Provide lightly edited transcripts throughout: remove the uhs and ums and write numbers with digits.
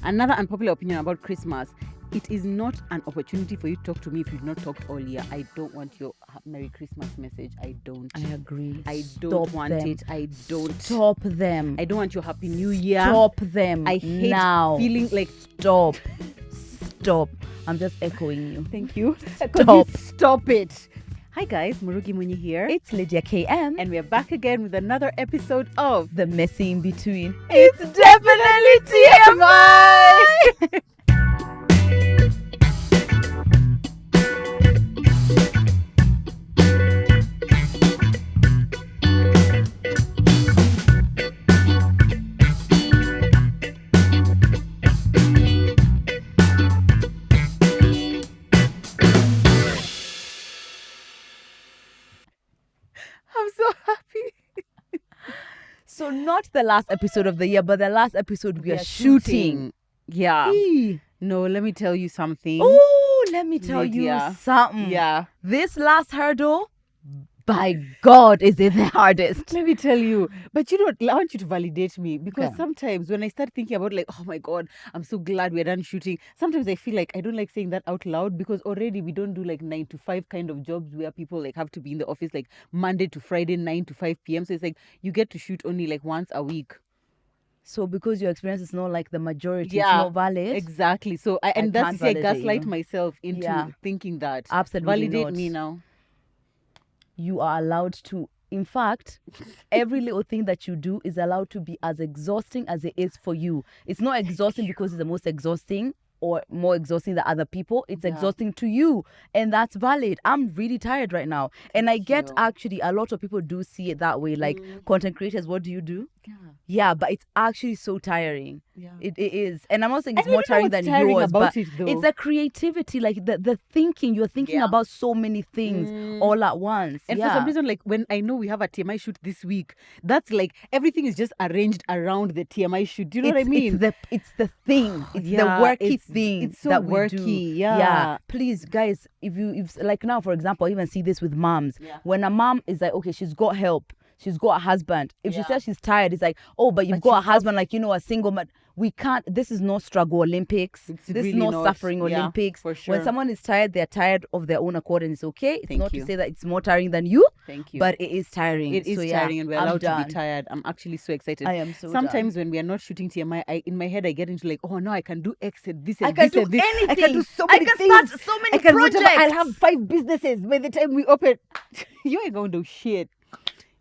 Another unpopular opinion about Christmas. It is not an opportunity for you to talk to me if you've not talked all year. I don't want your Merry Christmas message. I don't. I agree. I don't want them. it. I don't. Stop them. I don't want your Happy New Year. Stop them. I hate now. feeling like Stop. I'm just echoing you. Thank you. Stop. Stop it. Hi guys, Murugi Munyi here. It's Lydia KM. And we're back again with another episode of The Messy in Between. It's definitely TMI! I'm so happy. So not the last episode of the year, but the last episode we are shooting. Yeah. Eee. No, let me tell you something. Oh, let me tell Lydia. you something. Yeah. This last hurdle, by God, is it the hardest. Let me tell you. But you know, I want you to validate me because Okay. sometimes when I start thinking about like, oh my God, I'm so glad we're done shooting. Sometimes I feel like I don't like saying that out loud because already we don't do like 9 to 5 kind of jobs where people like have to be in the office like Monday to Friday, 9 to 5 p.m. So it's like you get to shoot only like once a week. So because your experience is not like the majority, Yeah, it's not valid. Exactly. So and that's can't I validate gaslight you. myself into Yeah. thinking that. Absolutely Validate not. me now. You are allowed to. In fact, every little thing that you do is allowed to be as exhausting as it is for you. It's not exhausting because it's the most exhausting or more exhausting than other people. It's exhausting to you. And that's valid. I'm really tired right now. And I get you. actually a lot of people do see it that way. Like content creators, what do you do? Yeah. Yeah, but it's actually so tiring. Yeah. It is. And I'm not saying I it's don't more know tiring what's than tiring yours, about but it, though. it's a creativity, like the thinking. You're thinking Yeah. about so many things all at once. And for some reason, like when I know we have a TMI shoot this week, that's like everything is just arranged around the TMI shoot. Do you know what I mean? It's the thing. It's the Yeah, worky thing it's so that we worky, do. yeah. Please, guys, if like now, for example, I even see this with moms. Yeah. When a mom is like, okay, she's got help. She's got a husband. If she Yeah. says she's tired, it's like, oh, but you've But got a you have- husband, like, you know, a single man. We can't, this is not struggle Olympics. It's This really is not not. suffering Yeah, Olympics. for sure. When someone is tired, they're tired of their own accord and it's okay. It's Thank not you. to say that it's more tiring than you, Thank you. but it is tiring. It is So, yeah, tiring and we're I'm allowed to done. be tired. I'm actually so excited. I am so Sometimes when we are not shooting TMI, in my head I get into like, oh no, I can do X and this and I can this do and this. I can anything. do so I many can things. start so many I can whatever. projects. I'll have 5 businesses by the time we open. You ain't gonna do shit.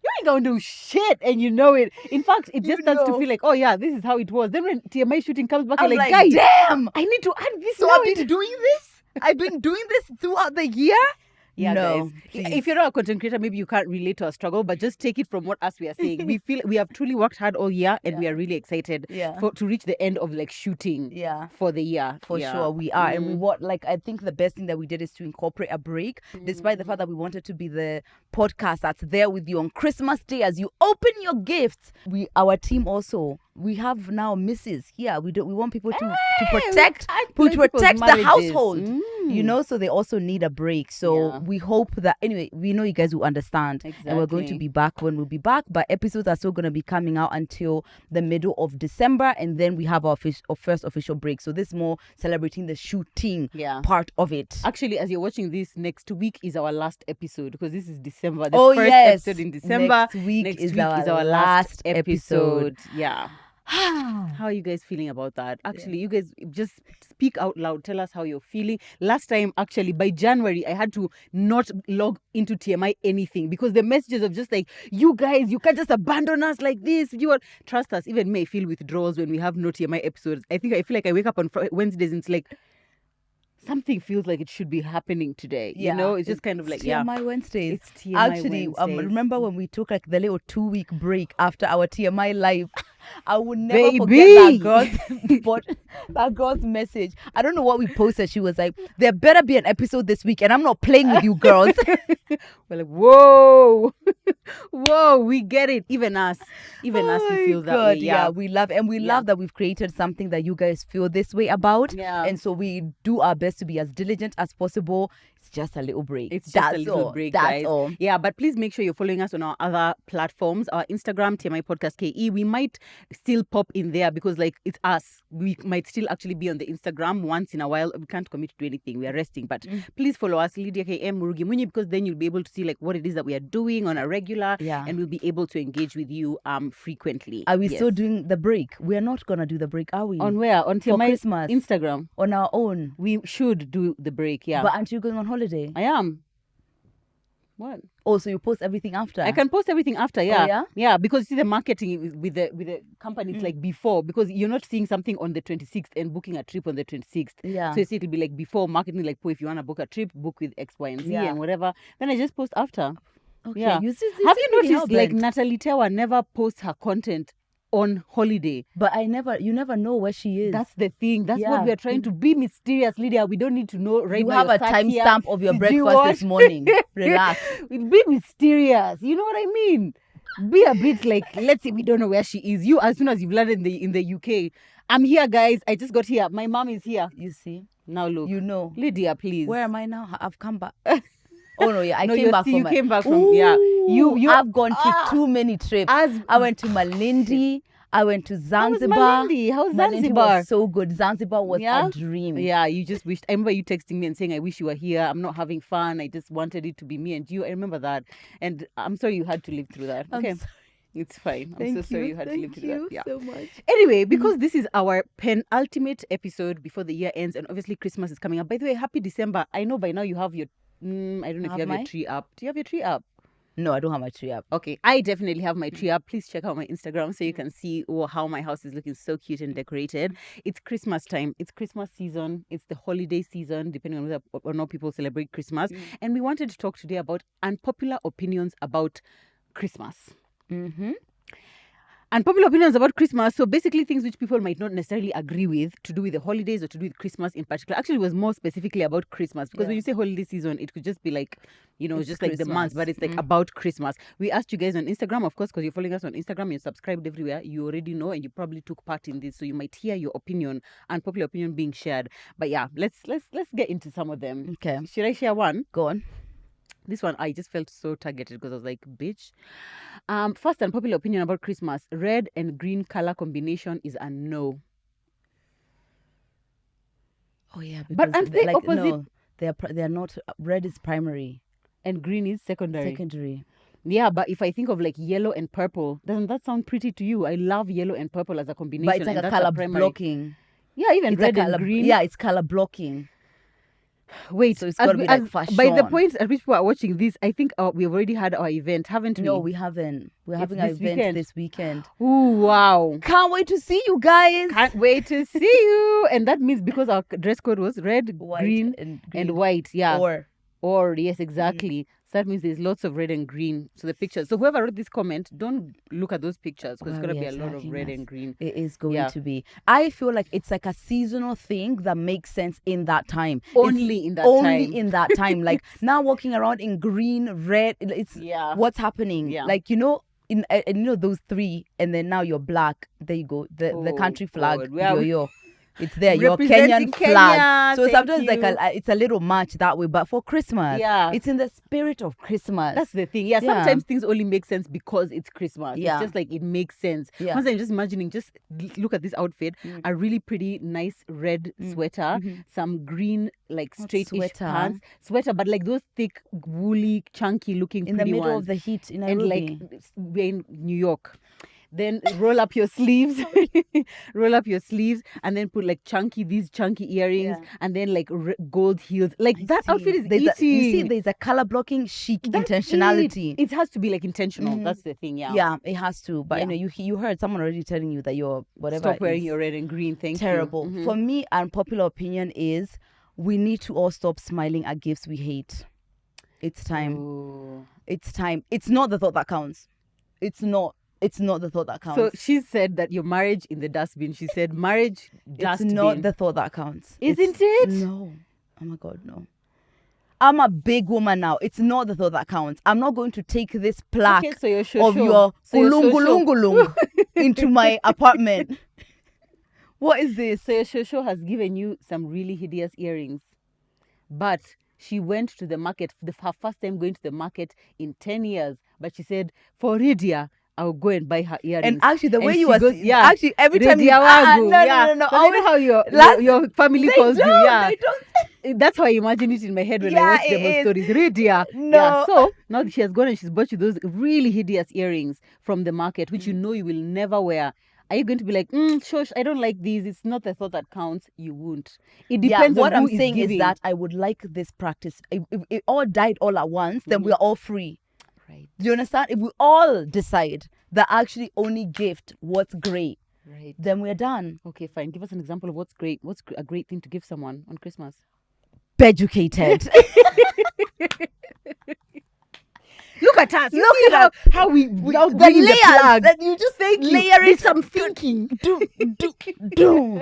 You ain't gonna do shit, and you know it. In fact, it just starts to feel like, oh yeah, this is how it was. Then when TMI shooting comes back, I'm you're like, like, guys, damn. I need to add this. So now I've been doing this? I've been doing this throughout the year? Yeah, No, guys. please. If you're not a content creator, maybe you can't relate to our struggle, but just take it from what us we are saying. We feel we have truly worked hard all year, and we are really excited to reach the end of like shooting. Yeah. For the year. For sure, we are. And we want, like, I think the best thing that we did is to incorporate a break, despite the fact that we wanted to be the podcast that's there with you on Christmas Day as you open your gifts. Our team also, we have now misses here. We want people to protect the household. You know, so they also need a break. So we hope that, anyway, we know you guys will understand. Exactly. And we're going to be back when we'll be back. But episodes are still going to be coming out until the middle of December. And then we have our first official break. So this is more celebrating the shooting part of it. Actually, as you're watching this, next week is our last episode because this is December. The first episode in December. Next week is our last episode. Yeah. How are you guys feeling about that? Actually, you guys just speak out loud. Tell us how you're feeling. Last time, actually, by January, I had to not log into TMI anything because the messages of just like, you guys, you can't just abandon us like this. Trust us. Even me, I feel withdrawals when we have no TMI episodes. I feel like I wake up on Wednesdays and it's like, something feels like it should be happening today. You know, it's just kind of like, TMI Wednesdays. It's TMI Actually, Wednesdays. remember when we took like the little 2-week break after our TMI live? I would never Baby. forget that girl's message. I don't know what we posted. She was like, there better be an episode this week and I'm not playing with you girls. We're like, whoa. Whoa, we get it. Even us, we feel that way. Yeah, we love love that we've created something that you guys feel this way about. Yeah. And so we do our best to be as diligent as possible. It's just a little break. It's just a little break, guys. All. Yeah, but please make sure you're following us on our other platforms. Our Instagram, TMI Podcast KE. We might still pop in there because like it's us. We might still actually be on the Instagram once in a while. We can't commit to anything. We are resting. But please follow us, Lydia KM Murugi Munyi, because then you'll be able to see like what it is that we are doing on a regular, and we'll be able to engage with you frequently. Are we still doing the break? We are not gonna do the break, are we? On where? On for my Christmas. Instagram. On our own. We should do the break, yeah. But aren't you going on holiday? I am. What? Oh, so you post everything after? I can post everything after, yeah. Oh, yeah? Yeah, because see the marketing with the companies like before, because you're not seeing something on the 26th and booking a trip on the 26th. Yeah. So you see it'll be like before marketing, like if you want to book a trip, book with X, Y, and Z and whatever. Then I just post after. Okay. Yeah. Have you noticed like Natalie Tewa never posts her content on holiday? But you never know where she is. That's the thing. That's what we are trying to be mysterious, Lydia. We don't need to know right you now. You have a timestamp of your breakfast this morning. Relax. Be mysterious. You know what I mean? Be a bit like, let's say we don't know where she is. You, as soon as you've landed in the UK, I'm here, guys. I just got here. My mom is here. You see? Now look. You know. Lydia, please. Where am I now? I've come back. Oh no, yeah, I came back you from. Came back from. Yeah, you. I've gone to too many trips. I went to Malindi. I went to Zanzibar. How's Zanzibar? Malindi was so good. Zanzibar was a dream. Yeah, you just wished. I remember you texting me and saying, "I wish you were here. I'm not having fun. I just wanted it to be me and you." I remember that, and I'm sorry you had to live through that. Okay. It's fine. I'm so sorry you had to live through that. Yeah. So much. Anyway, because this is our penultimate episode before the year ends, and obviously Christmas is coming up. By the way, happy December. I know by now you have your I don't know if you have your tree up. Do you have your tree up? No, I don't have my tree up. Okay, I definitely have my tree up. Please check out my Instagram so you can see how my house is looking so cute and decorated. It's Christmas time. It's Christmas season. It's the holiday season, depending on whether or not people celebrate Christmas. And we wanted to talk today about unpopular opinions about Christmas. Unpopular opinions about Christmas. So basically things which people might not necessarily agree with to do with the holidays or to do with Christmas in particular. Actually, it was more specifically about Christmas because when you say holiday season, it could just be like, it's just Christmas. Like the months, but it's like about Christmas. We asked you guys on Instagram, of course, because you're following us on Instagram, you're subscribed everywhere. You already know and you probably took part in this. So you might hear your opinion, unpopular opinion being shared. But yeah, let's get into some of them. Okay. Should I share one? Go on. This one, I just felt so targeted because I was like, bitch. First unpopular opinion about Christmas. Red and green color combination is a no. Oh, yeah. But aren't they opposite? No, they're not. Red is primary. And green is secondary. Secondary. Yeah, but if I think of like yellow and purple, doesn't that sound pretty to you? I love yellow and purple as a combination. But it's like a color blocking. Yeah, even it's red and green. Yeah, it's color blocking. Wait, so it's got to be like fashion. By the point at which people are watching this, I think we've already had our event, haven't we? No, we haven't. We're having our event this weekend. Ooh, wow. Can't wait to see you guys. Can't wait to see you. And that means because our dress code was red, white, green, and white. Yeah. Or yes, exactly. So that means there's lots of red and green. So the pictures. So whoever wrote this comment, don't look at those pictures because it's going to be a lot of red and green. It is going to be. I feel like it's like a seasonal thing that makes sense in that time. Only in that time. Like now walking around in green, red, it's what's happening. Yeah. Like, in those three, and then now you're black. There you go. The country flag. Yo. It's there, your Kenyan flag. So sometimes it's a little much that way, but for Christmas, it's in the spirit of Christmas. That's the thing. Yeah, sometimes things only make sense because it's Christmas. Yeah. It's just like it makes sense. Yeah. Once I'm just imagining, just look at this outfit, a really pretty, nice red sweater, some green, like straight-ish pants. Sweater, but like those thick, woolly, chunky looking pretty ones. In the middle of the heat in Nairobi. And like we're in New York. Then roll up your sleeves, and then put like these chunky earrings, and then like gold heels. Like that outfit is eating. You see, there's a color blocking chic intentionality. It has to be like intentional. That's the thing. Yeah. Yeah, it has to. But you heard someone already telling you that you're whatever. Stop wearing your red and green. Terrible. For me, unpopular opinion is we need to all stop smiling at gifts we hate. It's time. Ooh. It's time. It's not the thought that counts. It's not the thought that counts. So she said that your marriage in the dustbin. She said marriage dustbin. It's not the thought that counts. Isn't it? No. Oh my God, no. I'm a big woman now. It's not the thought that counts. I'm not going to take this plaque of your kulungulungulung into my apartment. What is this? So your shosho has given you some really hideous earrings. But she went to the market, her first time going to the market in 10 years. But she said, for Lydia, I'll go and buy her earrings. And actually, the way And you she were goes, actually every time you Redia wangu, no. 'Cause I know how your family They calls you. don't, Yeah. they don't. That's how I imagine it in my head when I Yeah, watch them it on is. stories. Redia. No. Yeah. So now that she has gone and she's bought you those really hideous earrings from the market, which you know you will never wear. Are you going to be like, shush, I don't like these. It's not the thought that counts. You won't. It depends what on who I'm saying giving. is that I would like this practice. If it all died all at once, then we're all free. Right. Do you understand? If we all decide that actually only gift what's great, Right. then we're done. Okay, fine. Give us an example of what's great. What's a great thing to give someone on Christmas? Beducated. Look at us. You Look see at how we now the bring the layers plug. that you just Thank you. layer There's it. some thinking. Do.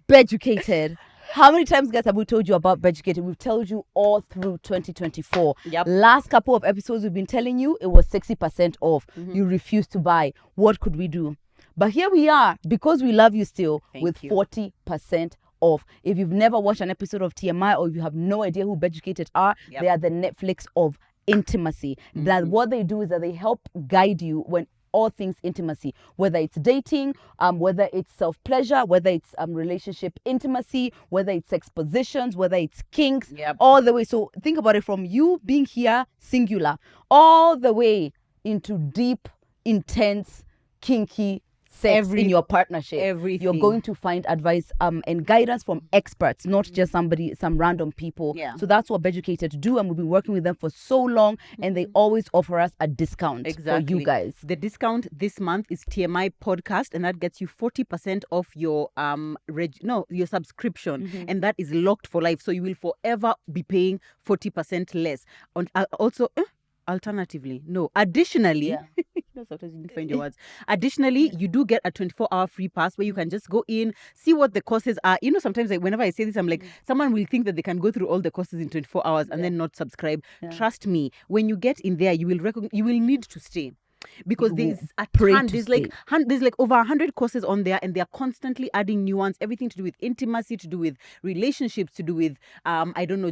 Beducated. How many times, guys, have we told you about Beducated? We've told you all through 2024. Yep. Last couple of episodes, we've been telling you it was 60% off. You refused to buy. What could we do? But here we are, because we love you still, with 40% off. If you've never watched an episode of TMI, or if you have no idea who Beducated are, they are the Netflix of intimacy. That what they do is that they help guide you when all things intimacy, whether it's dating, whether it's self-pleasure, whether it's relationship intimacy, whether it's sex positions, whether it's kinks, all the way. So think about it, from you being here singular all the way into deep, intense, kinky sex in your partnership. Everything. You're going to find advice and guidance from experts, not just some random people. So that's what Beducated do, and we've been working with them for so long, and they always offer us a discount for you guys. The discount this month is TMI podcast, and that gets you 40% off your your subscription, and that is locked for life. So you will forever be paying 40% less. Additionally, sometimes you need to find your words. Additionally, you do get a 24-hour free pass where you can just go in, see what the courses are. You know, sometimes whenever I say this, I'm like, someone will think that they can go through all the courses in 24 hours and then not subscribe. Trust me, when you get in there, you will need to stay. Because there's a ton, there's like over 100 courses on there, and they're constantly adding new ones, everything to do with intimacy, to do with relationships, to do with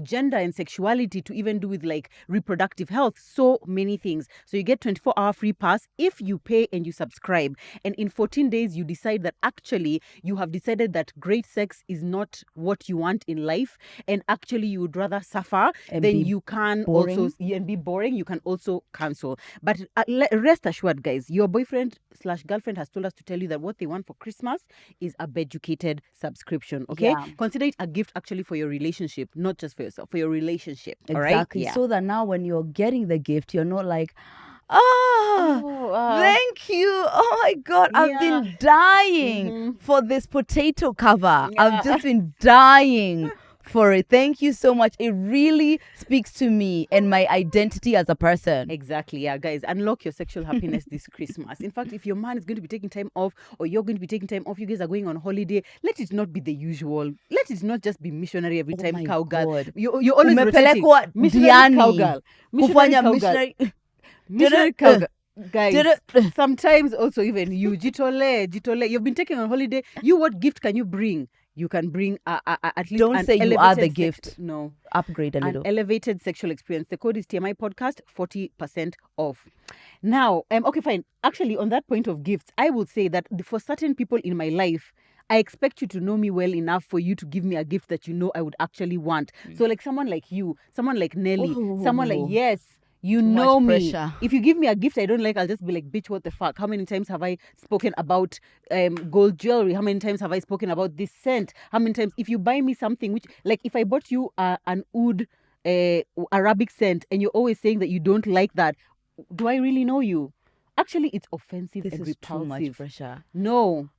gender and sexuality, to even do with like reproductive health, so many things. So you get 24-hour free pass if you pay and you subscribe, and in 14 days you decide that actually you have decided that great sex is not what you want in life, and actually you would rather suffer, then you can also be boring, you can also cancel. But rest assured, guys, your boyfriend/girlfriend has told us to tell you that what they want for Christmas is a Beducated subscription. Okay, consider it a gift actually for your relationship, not just for yourself, for your relationship. Exactly. All right? So that now when you're getting the gift, you're not like, thank you. Oh my God, I've been dying for this potato cover. I've just been dying for it. Thank you so much. It really speaks to me and my identity as a person. Exactly. Yeah, guys, unlock your sexual happiness this Christmas. In fact, if your man is going to be taking time off, or you're going to be taking time off, you guys are going on holiday, let it not be the usual. Let it not just be missionary every time, cowgirl. You're always rotating. Missionary cowgirl. Missionary cowgirl. Guys, sometimes also even you, jitole, you've been taking on holiday. What gift can you bring? You can bring at least don't say you are the gift. No, upgrade a little. An elevated sexual experience. The code is TMI podcast, 40% off. Now, okay, fine. Actually, on that point of gifts, I would say that for certain people in my life, I expect you to know me well enough for you to give me a gift that you know I would actually want. So like someone like you, someone like Nelly, someone like, yes, you know me. Pressure. If you give me a gift I don't like, I'll just be like, bitch, what the fuck? How many times have I spoken about gold jewelry? How many times have I spoken about this scent? How many times? If you buy me something, which, like, if I bought you an oud Arabic scent and you're always saying that you don't like that, do I really know you? Actually, it's offensive and repulsive. Too much pressure. No.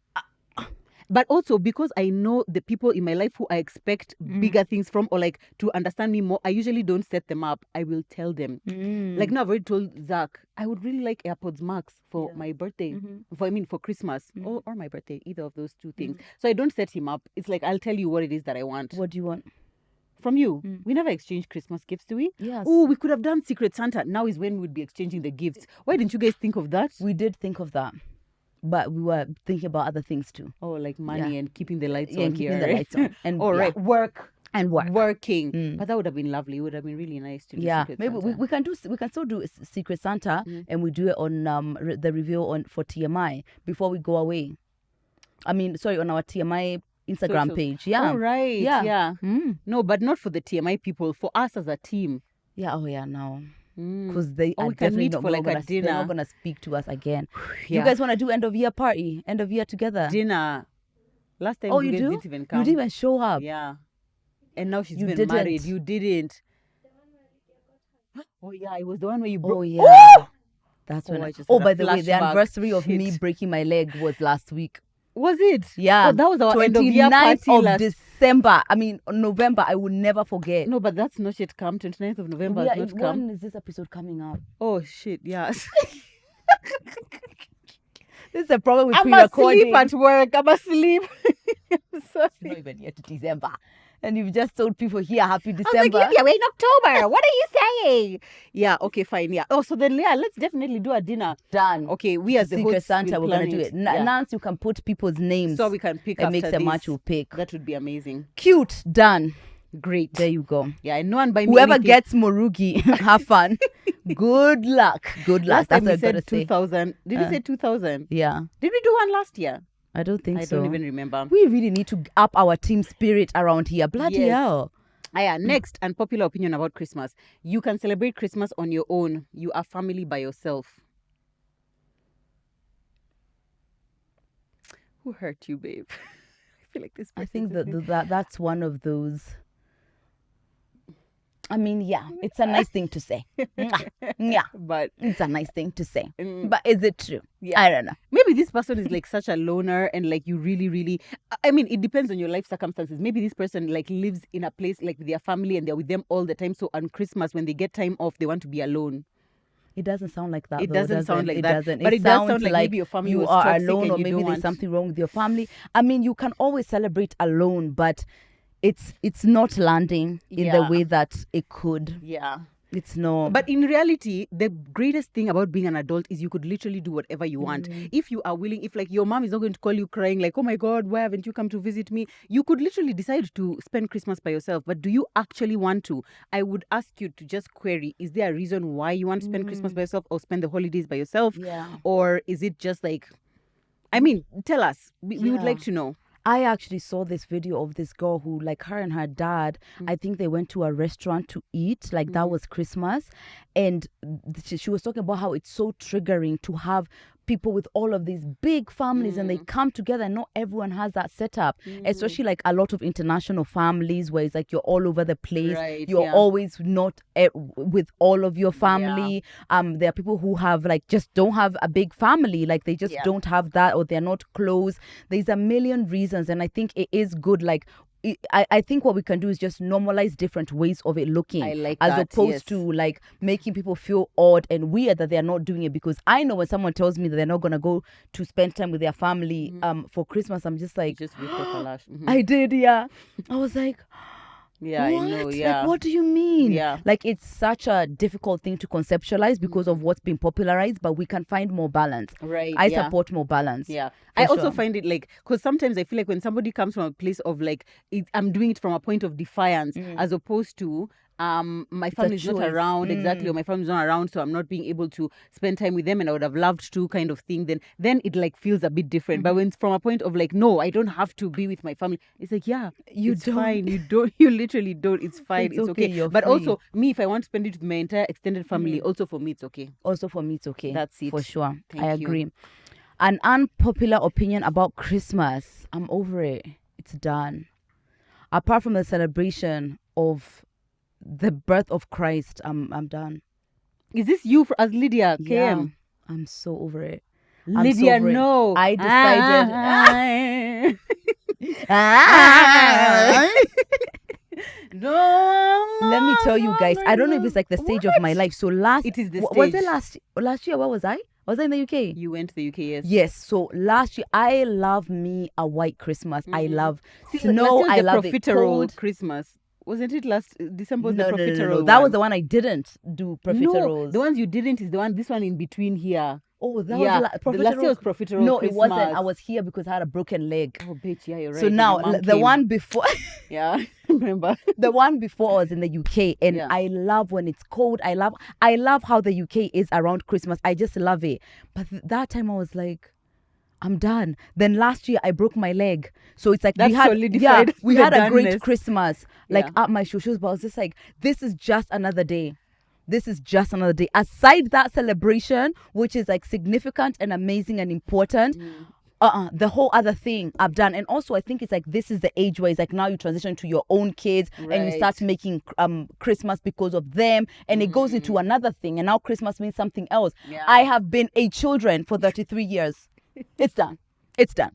But also because I know the people in my life who I expect bigger things from, or like to understand me more, I usually don't set them up. I will tell them. Like now I've already told Zach, I would really like AirPods Max for my birthday. For Christmas or my birthday, either of those two things. So I don't set him up. It's like, I'll tell you what it is that I want. What do you want? From you. We never exchange Christmas gifts, do we? Yes. Oh, we could have done Secret Santa. Now is when we'd be exchanging the gifts. Why didn't you guys think of that? We did think of that. But we were thinking about other things too. Oh, like money and keeping the lights on and here. keeping the lights on. And right, work. And work. working. But that would have been lovely. It would have been really nice to do Secret maybe Santa. we can still do Secret Santa, and we do it on the reveal on for TMI before we go away. I mean, sorry, on our TMI Instagram Socials. page. Yeah. Oh, right. Yeah. Mm. No, but not for the TMI people. For us as a team. Yeah. Oh, yeah. No. Mm. Because they are we can definitely meet not, for like gonna, a dinner. they're not gonna speak to us again. Yeah. You guys want to do end of year party, end of year together? Dinner. Last time Oh, you you guys do? didn't even come. You didn't even show up. Yeah. And now she's You even didn't. married. You didn't. Oh yeah, it was the one where you broke. Oh yeah. That's when. I just Oh, had a by the way, the flashback. anniversary of me Shit. breaking my leg was last week. Was it? Yeah. Oh, that was our end of year 29th party of last. December. I mean, November. I will never forget. No, but that's not yet come. 29th of November Yeah, has not come. when is this episode coming out? Oh shit! Yeah. This is a problem with I'm pre-recording. asleep at work. I'm asleep. I'm sorry. It's not even yet to December. And you've just told people here happy I was December. like, yeah, we're in October. What are you saying? Yeah, okay, fine. Yeah. Oh, so then, yeah, let's definitely do a dinner. Done. Okay, we as the Secret hosts Santa, will we're going plan to do it. Yeah. Nance, you can put people's names. So we can pick and after mix and match, this. we'll pick. That would be amazing. Cute. Done. Great. There you go. Yeah, and no one buy me Whoever anything. gets Morugi, have fun. Good luck. Good luck. Last time That's we what I said gotta say. 2000. Did we say 2000? Yeah. Did we do one last year? I don't think I so. don't even remember. We really need to up our team spirit around here. Bloody Yes. hell. Yeah, next, unpopular opinion about Christmas. You can celebrate Christmas on your own. You are family by yourself. Who hurt you, babe? I feel like this. I person think that's one of those. I mean, yeah, it's a nice thing to say. Yeah, But it's a nice thing to say. Mm. But is it true? Yeah. I don't know. maybe this person is like such a loner and like you really, really, I mean, it depends on your life circumstances. Maybe this person like lives in a place like with their family and they're with them all the time. So on Christmas, when they get time off, they want to be alone. It doesn't sound like that. It though, doesn't sound like it that. Doesn't. But it does sounds sound like maybe your family you was are toxic alone, and or you maybe don't there's want- something wrong with your family. I mean, you can always celebrate alone, but it's not landing in the Yeah. way that it could. Yeah. It's no. But in reality, the greatest thing about being an adult is you could literally do whatever you want. If you are willing, if like your mom is not going to call you crying like, oh my God, why haven't you come to visit me? You could literally decide to spend Christmas by yourself. But do you actually want to? I would ask you to just query, is there a reason why you want to spend Christmas by yourself or spend the holidays by yourself? Yeah. Or is it just like, I mean, tell us. We would like Yeah. to know. I actually saw this video of this girl who, like, her and her dad, I think they went to a restaurant to eat, like that was Christmas. And she was talking about how it's so triggering to have people with all of these big families and they come together and not everyone has that setup, especially like a lot of international families where it's like you're all over the place. Right, You're yeah. always not with all of your family. There are people who have like just don't have a big family, like they just Yeah. don't have that, or they're not close. There's a million reasons, and I think it is good. Like I think what we can do is just normalize different ways of it looking, I like as that, opposed yes. to like making people feel odd and weird that they're not doing it. Because I know when someone tells me that they're not gonna go to spend time with their family for Christmas, I'm just like, Just ripped off a lash. I did, yeah. I was like, Yeah, what? I know. Yeah. Like, what do you mean? Yeah. Like, it's such a difficult thing to conceptualize because of what's been popularized, but we can find more balance. Right. I yeah. support more balance. Yeah. For I also sure. find it like, because sometimes I feel like when somebody comes from a place of like, I'm doing it from a point of defiance as opposed to, my family is not choice. around exactly, or my family's not around, so I'm not being able to spend time with them, and I would have loved to, kind of thing. Then it like feels a bit different. But when it's from a point of like, no, I don't have to be with my family, it's like, yeah, You it's don't. fine. You don't. You literally don't. It's fine. It's It's okay, okay. you're But free. also me, if I want to spend it with my entire extended family, also for me, it's okay. Also, for me, it's okay. That's it. For sure. Thank I you. agree. An unpopular opinion about Christmas. I'm over it. It's done. Apart from the celebration of the birth of Christ, I'm done. Is this you as Lydia KM? Yeah, I'm so over it. I'm so Lydia, over it. no. I decided. No. Let me tell you guys, I don't know if it's like the stage of my life. So It is the was it stage. last year? Where was I? Was I in the UK? You went to the UK, yes. Yes. So last year, I love me a white Christmas. I love See, snow. last year was I the love it profiterole cold. Christmas. Wasn't it last December? Was No, the no, no, profiterole no, no. That was one? the one I didn't do No, profiteroles. the ones you didn't is this one in between here. Oh, that Yeah, was the last year was profiterole No, Christmas. it wasn't. I was here because I had a broken leg. Oh, bitch, yeah, you're right. So and now your mom the came. one before. Yeah. remember. The one before I was in the UK, and Yeah. I love when it's cold. I love how the UK is around Christmas. I just love it. But that time I was like, I'm done. Then last year I broke my leg, so it's like That we had solidified we the had a great doneness. Christmas, like Yeah. at my shushu's, but I was just like, this is just another day. This is just another day. Aside that celebration, which is like significant and amazing and important, the whole other thing I've done. And also I think it's like this is the age where it's like now you transition to your own kids and you start Right. making Christmas because of them, and it goes into another thing, and now Christmas means something else. Yeah. I have been a children for 33 years. It's done. It's done.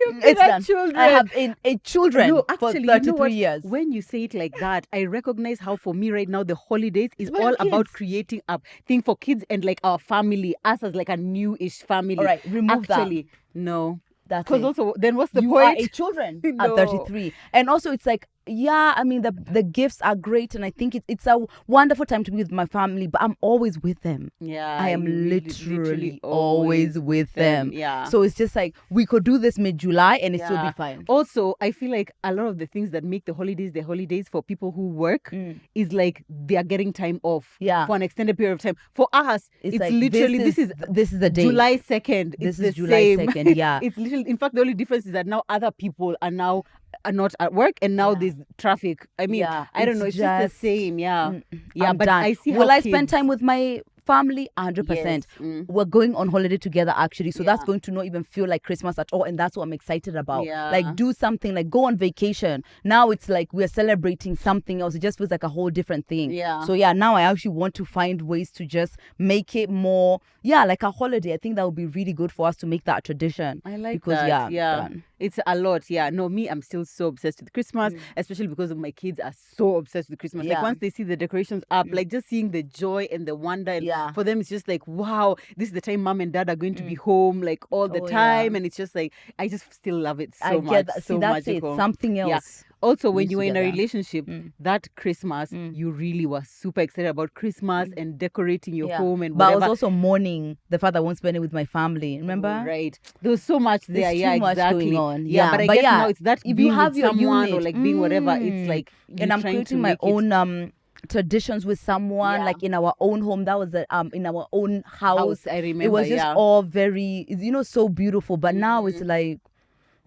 You've It's been done. children. I have been a children No, for actually, 33 you know what? years. When you say it like that, I recognize how for me right now the holidays is about all your about kids. creating a thing for kids and like our family, us as like a newish family. All right, remove that. Actually, no. That's Because it. also, then what's the You are point? a children No. at 33. And also it's like, yeah, I mean the gifts are great, and I think it's a wonderful time to be with my family, but I'm always with them. Yeah, I am you really- literally always with them. Yeah. So it's just like we could do this mid-July and it still Yeah. be fine. Also, I feel like a lot of the things that make the holidays for people who work is like they are getting time off Yeah. for an extended period of time. For us, it's like, literally this is the day. July 2nd. This It's is the July same. 2nd, yeah. It's literally, in fact, the only difference is that now other people are not at work, and now there's traffic. I mean, Yeah, I don't it's know. It's just the just- same. Yeah. I'm but done. I see Will how I spend kids- time with my family? 100%. Yes. We're going on holiday together actually, so that's Yeah. going to not even feel like Christmas at all, and that's what I'm excited about. Yeah. Like do something, like go on vacation. Now it's like we're celebrating something else. It just feels like a whole different thing. Yeah. So yeah, now I actually want to find ways to just make it more like a holiday. I think that would be really good for us to make that a tradition. I like because that. done. It's a lot. Yeah. No, me, I'm still so obsessed with Christmas, especially because of my kids are so obsessed with Christmas. Like Yeah. once they see the decorations up, like just seeing the joy and the wonder. And Yeah. for them, it's just like, wow, this is the time mom and dad are going to be home like all the Oh, time. yeah. And it's just like, I just still love it so I much. get that. See, So that's magical. it. Something Yeah. else. Also, when Mixed you were in a together. relationship, that Christmas, you really were super excited about Christmas and decorating your home and But I whatever. was also mourning the fact that I won't spend it with my family. Remember? Right. There was so much there. There's Yeah, too much exactly. going on. Yeah, but I guess now it's that if being you have with your someone unit, or like being whatever, it's like and you're I'm trying to creating my make it own traditions with someone, Yeah. like in our own home. That was in our own house. I remember. It was just yeah. all very, so beautiful. But now it's like,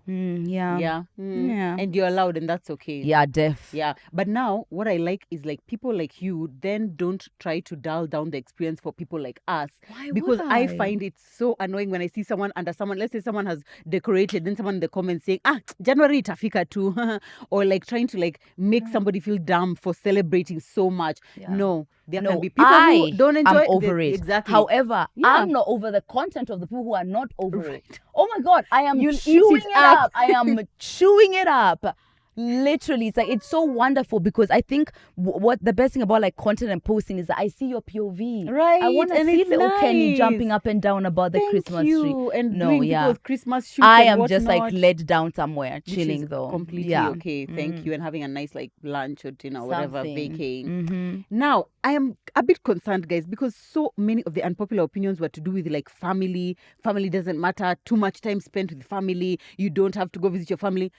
Yeah. yeah. And you're allowed, and that's okay. Yeah, deaf. Yeah. But now what I like is like people like you then don't try to dull down the experience for people like us. Why Because would I I? find it so annoying when I see someone under someone, let's say someone has decorated, then someone in the comments saying, January itafika too. Or like trying to like make somebody feel dumb for celebrating so much. Yeah. No. There No, can be people who don't enjoy I'm over it. Exactly. However, Yeah. I'm not over the content of the people who are not over it. Oh my God, I am You'll eat chewing it it up. up. I am chewing it up. Literally, it's like it's so wonderful because I think what the best thing about like content and posting is that I see your POV. Right, I want to and see it's little Kenny nice. jumping up and down about the Thank Christmas you. tree. And No, doing yeah. people's Christmas shoots I and am just like whatnot, led down somewhere, which chilling is though. completely Yeah. okay. Thank you. And having a nice like lunch or dinner, whatever, Something. vacaying. Now, I am a bit concerned, guys, because so many of the unpopular opinions were to do with like family. Family doesn't matter. Too much time spent with family. You don't have to go visit your family.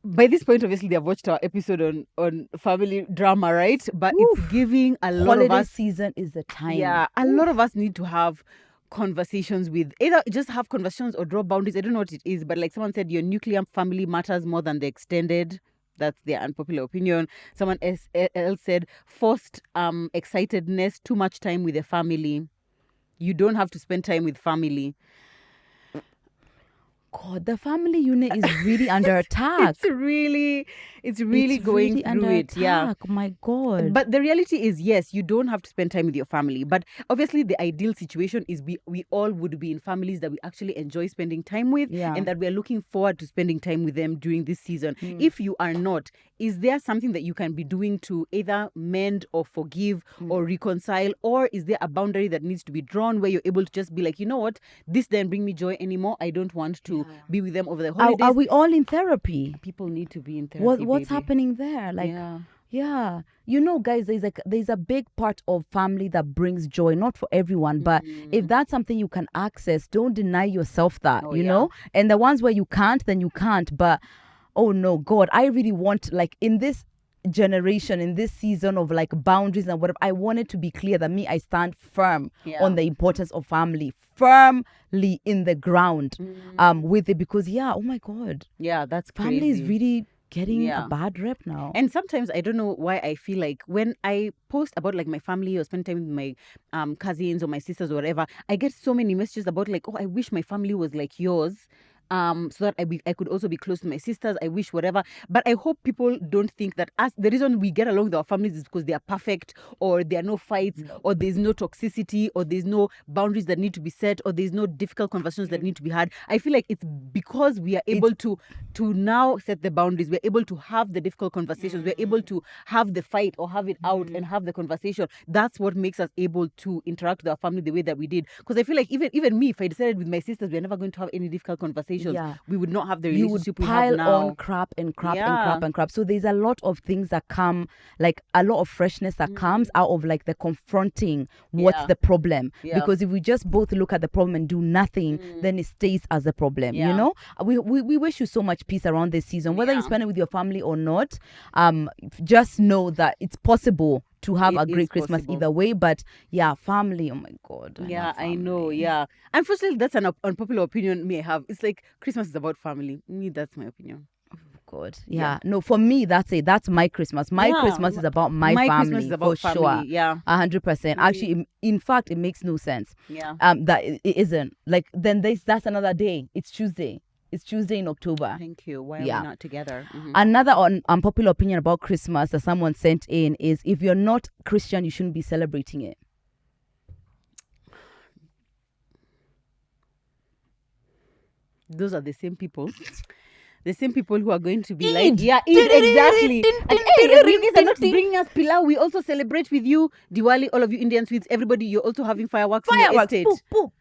By this point, obviously, they have watched our episode on family drama, right? But it's giving a lot of Holiday us. season is the time. Yeah, a lot of us need to have conversations with either just have conversations or draw boundaries. I don't know what it is, but like someone said, your nuclear family matters more than the extended. That's their unpopular opinion. Someone else said forced excitedness, too much time with the family. You don't have to spend time with family. God, the family unit is really under attack. It's really going really through under it. Yeah. attack. My God. But the reality is, yes, you don't have to spend time with your family. But obviously, the ideal situation is we all would be in families that we actually enjoy spending time with, Yeah. and that we are looking forward to spending time with them during this season. If you are not, is there something that you can be doing to either mend or forgive or reconcile? Or is there a boundary that needs to be drawn where you're able to just be like, you know what, this doesn't bring me joy anymore. I don't want to be with them over the holidays. Are we all in therapy? People need to be in therapy. What's baby. happening there? Like, Yeah. yeah. You know, guys, there's a big part of family that brings joy, not for everyone, but if that's something you can access, don't deny yourself that, Oh, you yeah. know? And the ones where you can't, then you can't. But oh no, God, I really want, like, in this generation, in this season of like boundaries and whatever, I want it to be clear that me, I stand firm on the importance of family, firmly in the ground with it, because oh my God, that's family crazy. is really getting a bad rep now. And sometimes I don't know why I feel like when I post about like my family or spend time with my cousins or my sisters or whatever, I get so many messages about like, oh, I wish my family was like yours. So that I could also be close to my sisters. I wish whatever. But I hope people don't think that the reason we get along with our families is because they are perfect, or there are no fights, or there's no toxicity, or there's no boundaries that need to be set, or there's no difficult conversations that need to be had. I feel like it's because we are able to now set the boundaries. We're able to have the difficult conversations. We're able to have the fight or have it out and have the conversation. That's what makes us able to interact with our family the way that we did. Because I feel like even me, if I decided with my sisters we're never going to have any difficult conversations, we would not have the relationship we have now. Pile on crap and crap and crap and crap. So there's a lot of things that come, like a lot of freshness that comes out of like the confronting what's the problem. Because if we just both look at the problem and do nothing, then it stays as a problem. You know, we wish you so much peace around this season, whether you spend it with your family or not. Just know that it's possible to have a great Christmas either way. But family, oh my God. I know. Unfortunately, that's an unpopular opinion me I have. It's like Christmas is about family. Me, that's my opinion. God. No, for me, that's it. That's my Christmas. My Christmas is about my family. Christmas is about for family. Sure. 100%. Actually, in fact, it makes no sense. That it isn't. Like, then that's another day. It's Tuesday. It's Tuesday in October. Thank you. Why are we not together? Another unpopular opinion about Christmas that someone sent in is, if you're not Christian, you shouldn't be celebrating it. Those are the same people. The same people who are going to be like, Eid, exactly. And hey, you guys are not bringing us pilau. We also celebrate with you Diwali, all of you Indian sweets. Everybody, you're also having fireworks in your estate.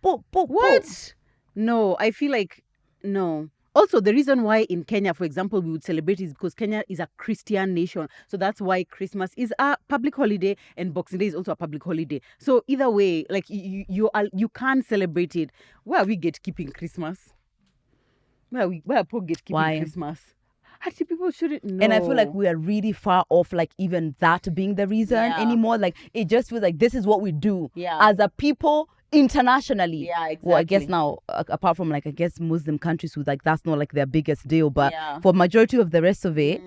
What? No, I feel like, no. Also, the reason why in Kenya, for example, we would celebrate is because Kenya is a Christian nation. So that's why Christmas is a public holiday and Boxing Day is also a public holiday. So either way, like you can't celebrate it. Where are we gatekeeping Christmas? Where are people gatekeeping Christmas? Actually, people shouldn't know. And I feel like we are really far off, like even that being the reason anymore. Like it just feels like this is what we do as a people internationally. Exactly. Well, I guess now, apart from like, I guess Muslim countries who like, that's not like their biggest deal, but for majority of the rest of it,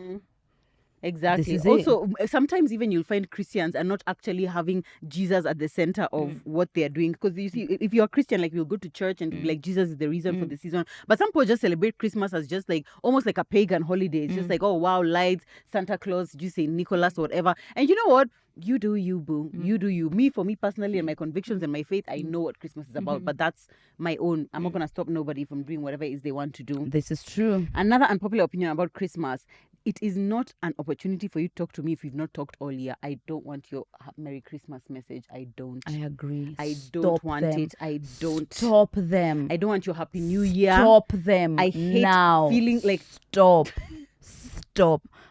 exactly. Also, sometimes even you'll find Christians are not actually having Jesus at the center of what they're doing. Because you see, if you're a Christian, like you'll go to church and be like, Jesus is the reason for the season. But some people just celebrate Christmas as just like almost like a pagan holiday. It's just like, oh wow, lights, Santa Claus, you say Nicholas or whatever. And you know what? You do you, boo. You do you. For me personally, and my convictions and my faith, I know what Christmas is about. But that's my own. I'm not gonna stop nobody from doing whatever it is they want to do. This is true. Another unpopular opinion about Christmas: it is not an opportunity for you to talk to me if we've not talked all year. I don't want your Merry Christmas message. I don't. I agree. I don't want it. I don't. Stop them. I don't want your Happy New Year. Stop them. I hate now. feeling like stop.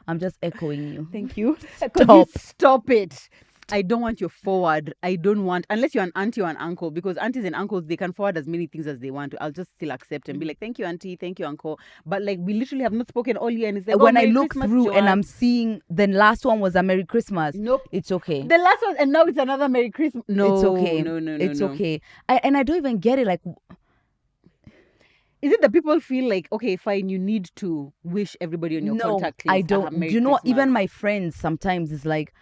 I'm just echoing you. Thank you. Stop it. I don't want your forward. I don't want, unless you're an auntie or an uncle, because aunties and uncles, they can forward as many things as they want to. I'll just still accept and be like, thank you, auntie, thank you, uncle. But like, we literally have not spoken all year. And it's like, when I Merry look Christmas, through Joanne. and I'm seeing the last one was a Merry Christmas. Nope. It's okay. The last one, and now it's another Merry Christmas. No. It's okay. No. It's okay. And I don't even get it. Like, is it that people feel like, okay, fine, you need to wish everybody on your contact list? I don't. You know, Christmas. even my friends sometimes is like,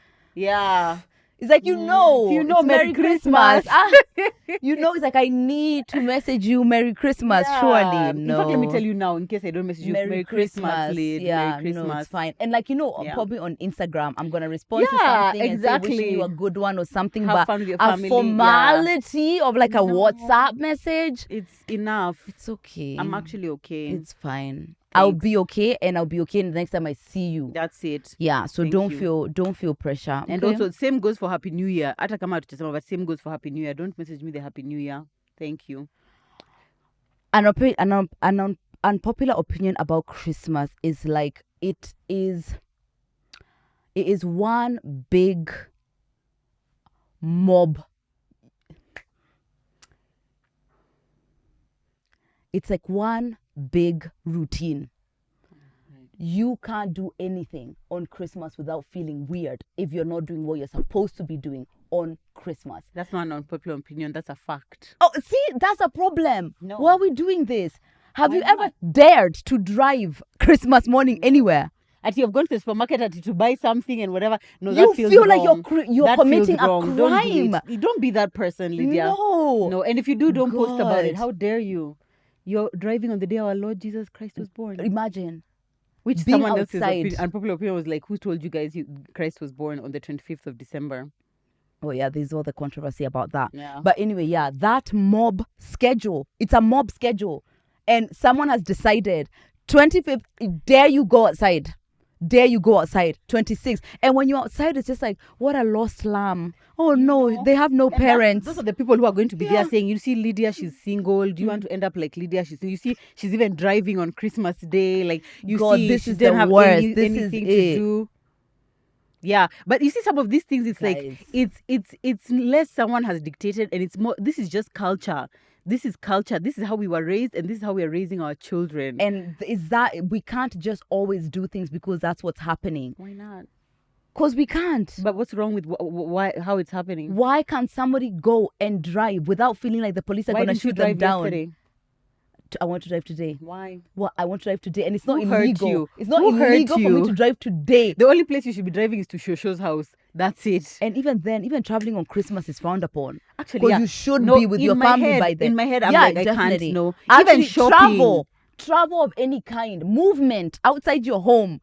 it's like, you know, it's Merry Christmas. It's like, I need to message you Merry Christmas. Surely, no. In fact, let me tell you now, in case I don't message you, Merry Christmas, lady. Yeah, Merry Christmas. No, it's fine. And like, probably on Instagram, I'm gonna respond to something and say wishing you a good one or something. Have but fun with your a family. formality of like a WhatsApp message, it's enough. It's okay. I'm actually okay. It's fine. Thanks. I'll be okay, and I'll be okay the next time I see you. That's it. Yeah, so don't feel pressure. And also, same goes for Happy New Year. Ata kama tutasema, but same goes for Happy New Year. Don't message me the Happy New Year. Thank you. An unpopular opinion about Christmas is like it is one big mob. It's like one big routine. you can't do anything on Christmas without feeling weird if you're not doing what you're supposed to be doing on Christmas. That's not an unpopular opinion. That's a fact. Oh, see, that's a problem. No. Why are we doing this? Have Why you ever not? dared to drive Christmas morning anywhere? At you've gone to the supermarket to buy something and whatever. No, You that feels feel wrong. like you're That committing feels a wrong. Don't do crime. it. Don't be that person, Lydia. No. And if you do, don't post about it. God. How dare you? You're driving on the day our Lord Jesus Christ was born. Imagine. Which being someone else's outside. unpopular opinion was like, who told you guys Christ was born on the 25th of December? Oh yeah, there's all the controversy about that. Yeah. But anyway, yeah, that mob schedule. It's a mob schedule. And someone has decided 25th, dare you go outside. Dare you go outside. 26th. And when you're outside, it's just like, what a lost lamb. Oh no, know? they have no And parents. those are the people who are going to be Yeah. there saying, you see, Lydia, she's single. Do you want to end up like Lydia? You see, she's even driving on Christmas Day. Like, you God, see, this she is didn't the have worst. This is anything to it. do. Yeah, but you see, some of these things, it's Guys. like it's less someone has dictated, and it's more. This is just culture. This is culture. This is how we were raised, and this is how we are raising our children. And is that we can't just always do things because that's what's happening. Why not? Because we can't. But what's wrong with why how it's happening? Why can't somebody go and drive without feeling like the police are Why going to didn't you shoot them drive down? yesterday? I want to drive today. Why? Well, I want to drive today, and it's not Who hurt illegal. you? It's not Who hurt illegal for me you? to drive today. The only place you should be driving is to Shosho's house. That's it. And even then, even traveling on Christmas is frowned upon. Actually, Because yeah. you should No, be with in your my family head- by then. in my head, I'm yeah, like, I can't, definitely. no. Actually, Even shopping. travel of any kind, movement outside your home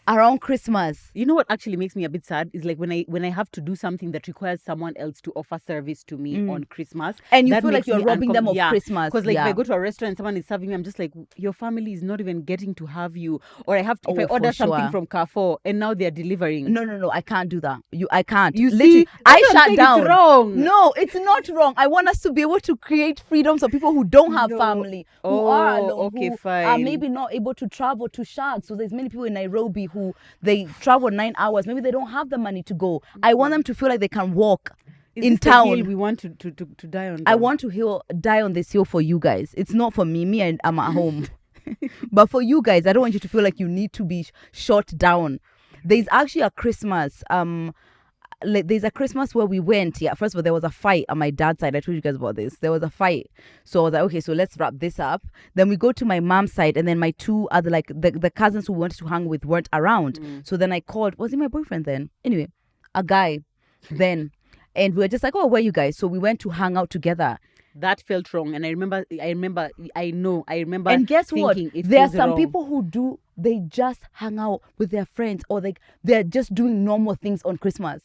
around Christmas. You know what actually makes me a bit sad is like when I have to do something that requires someone else to offer service to me on Christmas, And you that feel like makes you're me robbing them of Christmas. Because like if Yeah. I go to a restaurant and someone is serving me, I'm just like, your family is not even getting to have you. Or I have to, if I Oh, for order something sure. from Carrefour and now they're delivering. No, I can't do that. I can't. You Literally, see? I That's what I'm shut saying, down. it's wrong. No, it's not wrong. I want us to be able to create freedoms for people who don't have No. family, who are Oh, alone, okay, who are fine. maybe not able to travel to Shark. So there's many people in Nairobi who they travel 9 hours. Maybe they don't have the money to go. I want them to feel like they can walk Is in this the hill town. we want to die on. I though? want to die on this hill for you guys. It's not for me. Me, I'm at home. But for you guys, I don't want you to feel like you need to be shot down. There's actually a Christmas. Like there's a Christmas where we went. Yeah, first of all, there was a fight on my dad's side. I told you guys about this. There was a fight. So I was like, okay, so let's wrap this up. Then we go to my mom's side, and then my two other, like the cousins who we wanted to hang with weren't around. So then I called, was he my boyfriend then? Anyway, a guy then. And we were just like, oh, where are you guys? So we went to hang out together. That felt wrong, and I remember. And guess what? thinking it There are feels some wrong. people who do, they just hang out with their friends, or like they're just doing normal things on Christmas.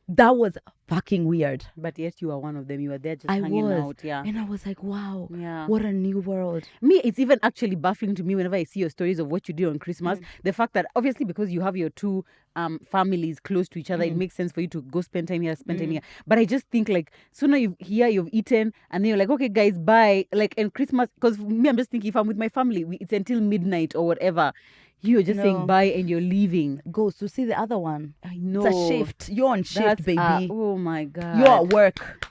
That was fucking weird. But yet you are one of them. You were there just I hanging was. out. Yeah. And I was like, wow, Yeah. what a new world. Me, it's even actually baffling to me whenever I see your stories of what you do on Christmas. The fact that obviously because you have your two families close to each other, it makes sense for you to go spend time here, spend time here. But I just think like sooner you've eaten, and then you're like, okay, guys, bye. Like, and Christmas, because me, I'm just thinking if I'm with my family, it's until midnight or whatever. You're just saying No. bye and you're leaving. Go to see the other one. I know. It's a shift. You're on shift, That's, baby. oh my God. You're at work.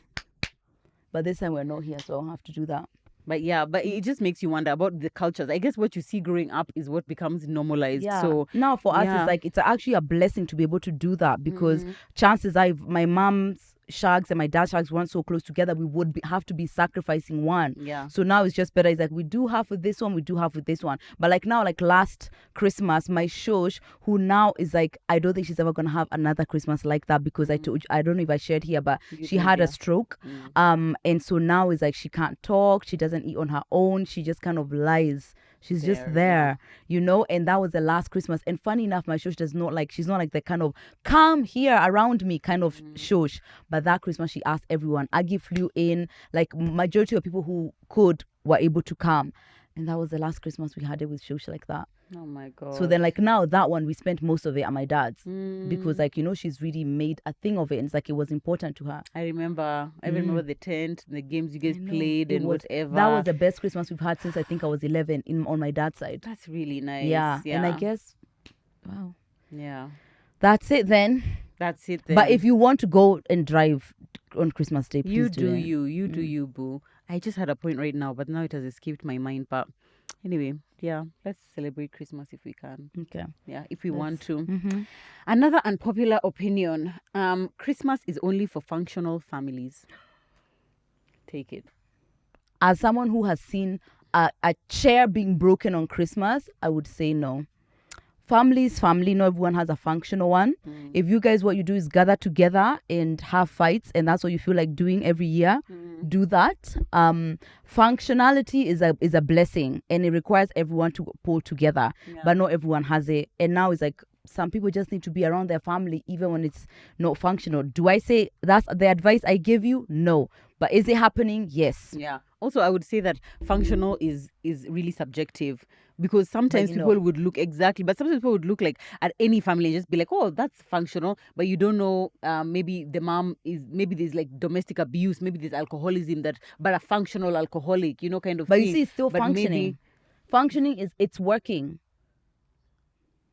But this time we're not here, so I'll have to do that. But yeah, but it just makes you wonder about the cultures. I guess what you see growing up is what becomes normalized. Yeah. So now for us, yeah. it's like it's actually a blessing to be able to do that because chances are, if my mom's shags and my dad's shags weren't so close together, we would have to be sacrificing one. yeah. So now it's just better. It's like we do half with this one, we do half with this one. But like now, like last Christmas, my shosh, who now is like, I don't think she's ever gonna have another Christmas like that because I told you, I don't know if I shared here, but she had a stroke. And so now it's like she can't talk, she doesn't eat on her own, she just kind of lies. She's just there, you know, and that was the last Christmas. And funny enough, my shosh does not like, she's not like the kind of come here around me kind of shosh. But that Christmas, she asked everyone. Aggie flew in, like majority of people who could were able to come. And that was the last Christmas we had it with shosh like that. Oh my God. So then like now that one, we spent most of it at my dad's because like, you know, she's really made a thing of it. And it's like, it was important to her. I remember the tent, the games you guys I know. played It and was- whatever. That was the best Christmas we've had since I think I was 11 on my dad's side. That's really nice. Yeah. And I guess, wow. Yeah. That's it then. That's it then. But if you want to go and drive on Christmas Day, please you do do it. you do you, boo. I just had a point right now, but now it has escaped my mind. But Anyway, yeah, let's celebrate Christmas if we can. Okay. Yeah, if we want to. Mm-hmm. Another unpopular opinion. Christmas is only for functional families. Take it. As someone who has seen a chair being broken on Christmas, I would say no. Family is family. Not everyone has a functional one. If you guys, what you do is gather together and have fights, and that's what you feel like doing every year, do that. Functionality is a blessing, and it requires everyone to pull together. Yeah. But not everyone has it. And now it's like some people just need to be around their family even when it's not functional. Do I say that's the advice I give you? No. But is it happening? Yes. Yeah. Also, I would say that functional is really subjective, because sometimes you know- people would look exactly, but sometimes people would look like at any family and just be like, oh, that's functional, but you don't know. Maybe the mom maybe there's like domestic abuse, maybe there's alcoholism, but a functional alcoholic, kind of. But thing. you see, it's still But functioning. maybe- Functioning it's working.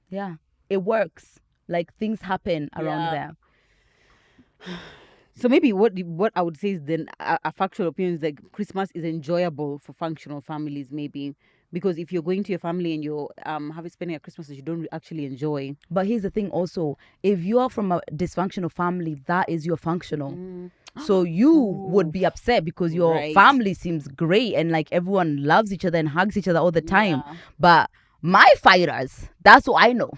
Yeah, it works. Like things happen around Yeah. there. So maybe what I would say is then a factual opinion is like Christmas is enjoyable for functional families, maybe, because if you're going to your family and you're spending a Christmas that you don't actually enjoy. But here's the thing also, if you are from a dysfunctional family, that is your functional. So you would be upset because your Right. family seems great and like everyone loves each other and hugs each other all the time. Yeah. But my fighters, that's what I know.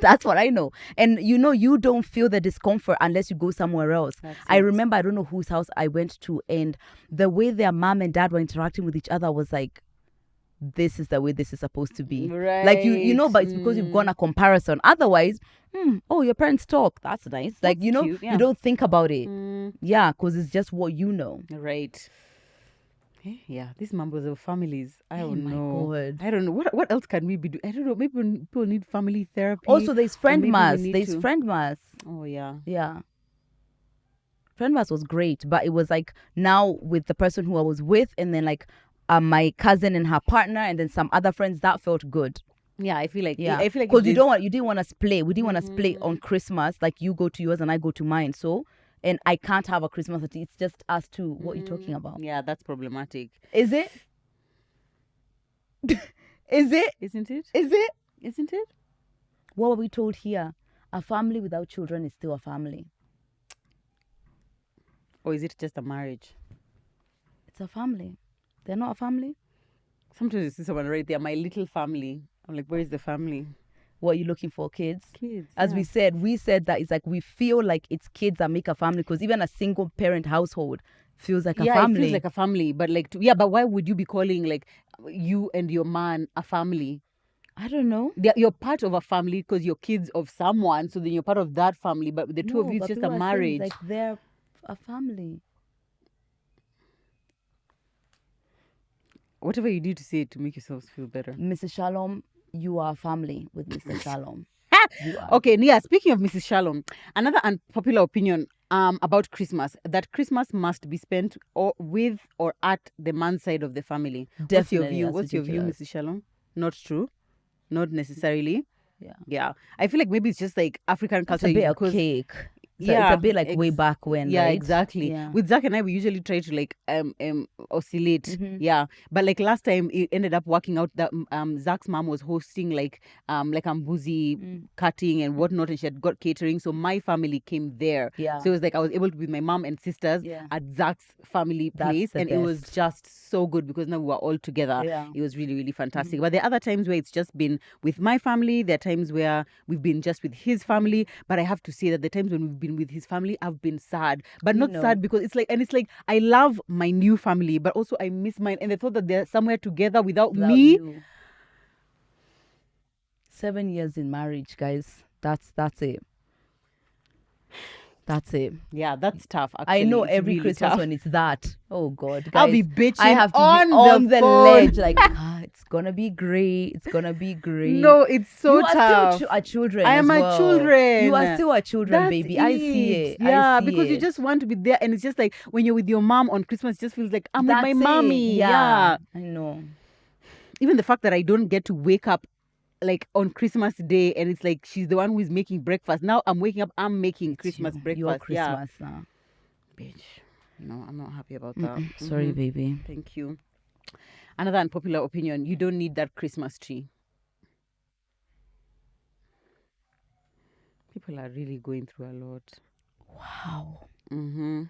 That's what I know. And you don't feel the discomfort unless you go somewhere else. That's I it. remember, I don't know whose house I went to, and the way their mom and dad were interacting with each other was like, this is the way this is supposed to be. Like but it's because you've gone a comparison. Otherwise, oh, your parents talk. That's nice. Like, That's cute, yeah. you don't think about it. Yeah, because it's just what you know. Right. Yeah, these members of families. I Oh don't my know. God. I don't know. What else can we be doing? I don't know. Maybe when people need family therapy. Also, there's friend maybe we mass. need There's to- friend mass. Oh yeah. Yeah. Friend mass was great, but it was like now with the person who I was with, and then like my cousin and her partner, and then some other friends, that felt good. Yeah, I feel like Yeah, I feel like because if you didn't want to split. We didn't want to split on Christmas. Like you go to yours and I go to mine. So, and I can't have a Christmas party. It's just us two. What are you talking about? Yeah, that's problematic, Is it? Is it? isn't it? Is it? Isn't it? What were we told here? A family without children is still a family. Or is it just a marriage? It's a family. They're not a family. Sometimes you see someone right there, my little family. I'm like, where is the family? What are you looking for, kids? Kids. As yeah. we said that it's like we feel like it's kids that make a family, because even a single parent household feels like a It family. feels like a family, but like, but why would you be calling like you and your man a family? I don't know. You're part of a family because you're kids of someone, so then you're part of that family. But the two of No, you, it's but just people a are saying, marriage. like they're a family. Whatever you need to say to make yourselves feel better. Mrs. Shalom, you are a family with Mr. Shalom. You are. Okay, yeah. Speaking of Mrs. Shalom, another unpopular opinion about Christmas, that Christmas must be spent with or at the man's side of the family. Definitely, that's What's your view, ridiculous. Mrs. Shalom? Not true. Not necessarily. Yeah. Yeah. I feel like maybe it's just like African It's culture. a bit of because- cake. It's Yeah, a bit like way back when. Yeah, right? exactly. Yeah. With Zach and I, we usually try to like oscillate. Mhm. Yeah, but like last time, it ended up working out that Zach's mom was hosting like ambuzi cutting and whatnot, and she had got catering. So my family came there. Yeah. So it was like I was able to be with my mom and sisters Yeah. at Zach's family That's place, the and it was best. just so good because now we were all together. Yeah. It was really, really fantastic. But there are other times where it's just been with my family. There are times where we've been just with his family. But I have to say that the times when we've been with his family, I've been sad. But not sad because it's like I love my new family, but also I miss mine. And the thought that they're somewhere together without me. you. 7 years in marriage, guys. That's it. That's it. Yeah, that's tough. Actually. I know It's every really Christmas tough. when it's that. Oh God, guys. I'll be bitching I have to on be on the phone. ledge, like it's gonna be great. It's gonna be great. No, it's so you are tough. still a children. I am as a well. children. You are still a children, That's baby. I see it. Yeah, I see because you it. just want to be there, and it's just like when you're with your mom on Christmas, it just feels like I'm That's with my mommy. it. Yeah. I know. Even the fact that I don't get to wake up like on Christmas Day, and it's like she's the one who is making breakfast. Now I'm waking up, I'm making Christmas breakfast. Your Yeah. Christmas now. Bitch. No, I'm not happy about that. Sorry, Mhm. baby. Thank you. Another unpopular opinion: you don't need that Christmas tree. People are really going through a lot. Wow. Mm-hmm.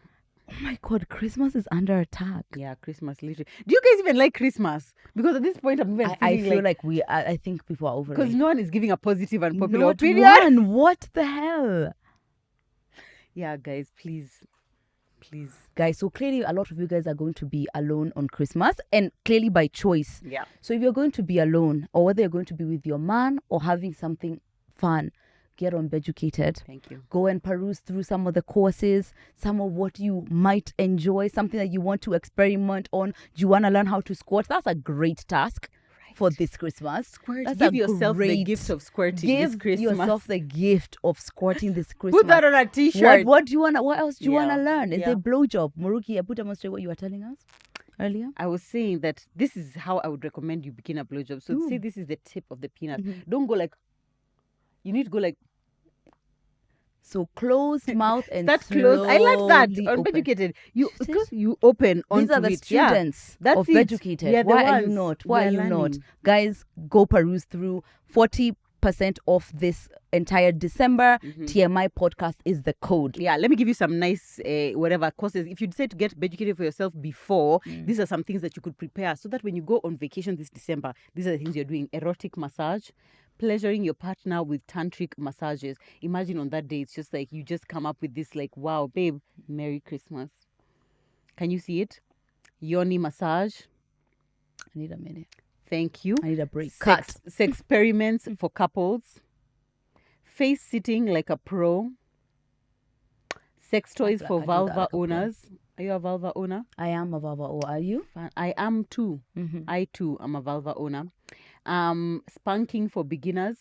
Oh my God, Christmas is under attack. Yeah, Christmas literally. Do you guys even like Christmas? Because at this point, I'm even I feeling feel I think people are over because it. no one is giving a positive and popular Not opinion. one. What the hell? Yeah, guys, please. Guys, so clearly a lot of you guys are going to be alone on Christmas, and clearly by choice. Yeah. So if you're going to be alone, or whether you're going to be with your man or having something fun, get on Beducated. Thank you. Go and peruse through some of the courses, some of what you might enjoy, something that you want to experiment on. Do you want to learn how to squirt? That's a great task for this Christmas. Squirt. Give yourself the gift of squirting this Give Christmas. yourself the gift of squirting this Christmas. Put that on a t-shirt. What do you wanna? What else do you wanna Yeah. learn? Is Yeah. it blowjob? Muruki, Abu, demonstrate what you were telling us earlier. I was saying that this is how I would recommend you begin a blowjob. So say this is the tip of the peanut. Don't go like. You need to go like. So closed mouth and Start close. I like that slowly on open. Beducated. You See? because you open onto These are the it. Yeah. students That's of it. Beducated. We are the Why are you ones. not? We Why are are you not? learning. Guys, go peruse through 40% off this entire December. TMI podcast is the code. Yeah, let me give you some nice whatever courses. If you decide to get Beducated for yourself before, these are some things that you could prepare so that when you go on vacation this December, these are the things you're doing: erotic massage, pleasuring your partner with tantric massages. Imagine on that day, it's just like you just come up with this like, wow, babe, Merry Christmas. Can you see it? Yoni massage. I need a minute. Thank you. I need a break. Cut. Sex experiments for couples. Face sitting like a pro. Sex toys I for do that vulva like a pro. owners. Are you a vulva owner? I am a Vava. Or are you? I am too. I too am a vulva owner. Spanking for beginners.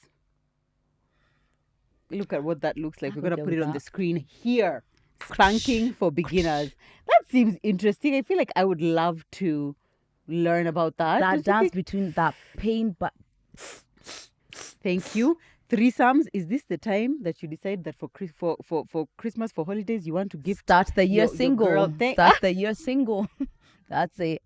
Look at what that looks like. I We're could gonna get put it with on the that. screen here. Spanking for beginners. That seems interesting. I feel like I would love to learn about that. That Don't you dance think? between that pain, but Thank you. Threesomes. Is this the time that you decide that for Christmas, for holidays, you want to gift start the year your single. girl Start the year single. That's it.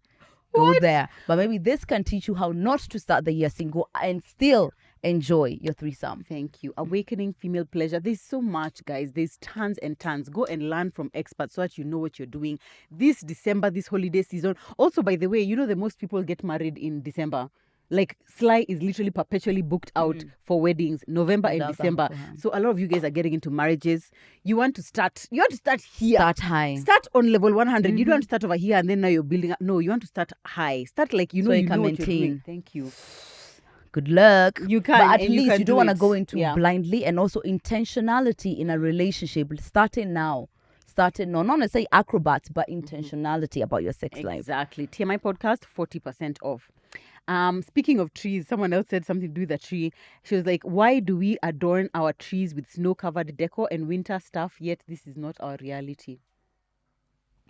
Go there. But maybe this can teach you how not to start the year single and still enjoy your threesome. Thank you. Awakening female pleasure. There's so much, guys. There's tons and tons. Go and learn from experts so that you know what you're doing this December, this holiday season. Also, by the way, you know the most people get married in December. Like Sleigh is literally perpetually booked out for weddings, November and Love that December. beforehand. So a lot of you guys are getting into marriages. You want to start here. Start high. Start on level 100. You don't want to start over here and then now you're building up. No, you want to start high. Start like you know So you you can know what you're doing. maintain. Thank you. Good luck. You can, But at and you least can you don't do want to it. go into Yeah. blindly, and also intentionality in a relationship. Starting now. Starting no, not necessarily acrobats, but intentionality about your sex life. Exactly. TMI podcast, 40% off. Speaking of trees, someone else said something to do with a tree. She was like, why do we adorn our trees with snow-covered decor and winter stuff, yet this is not our reality?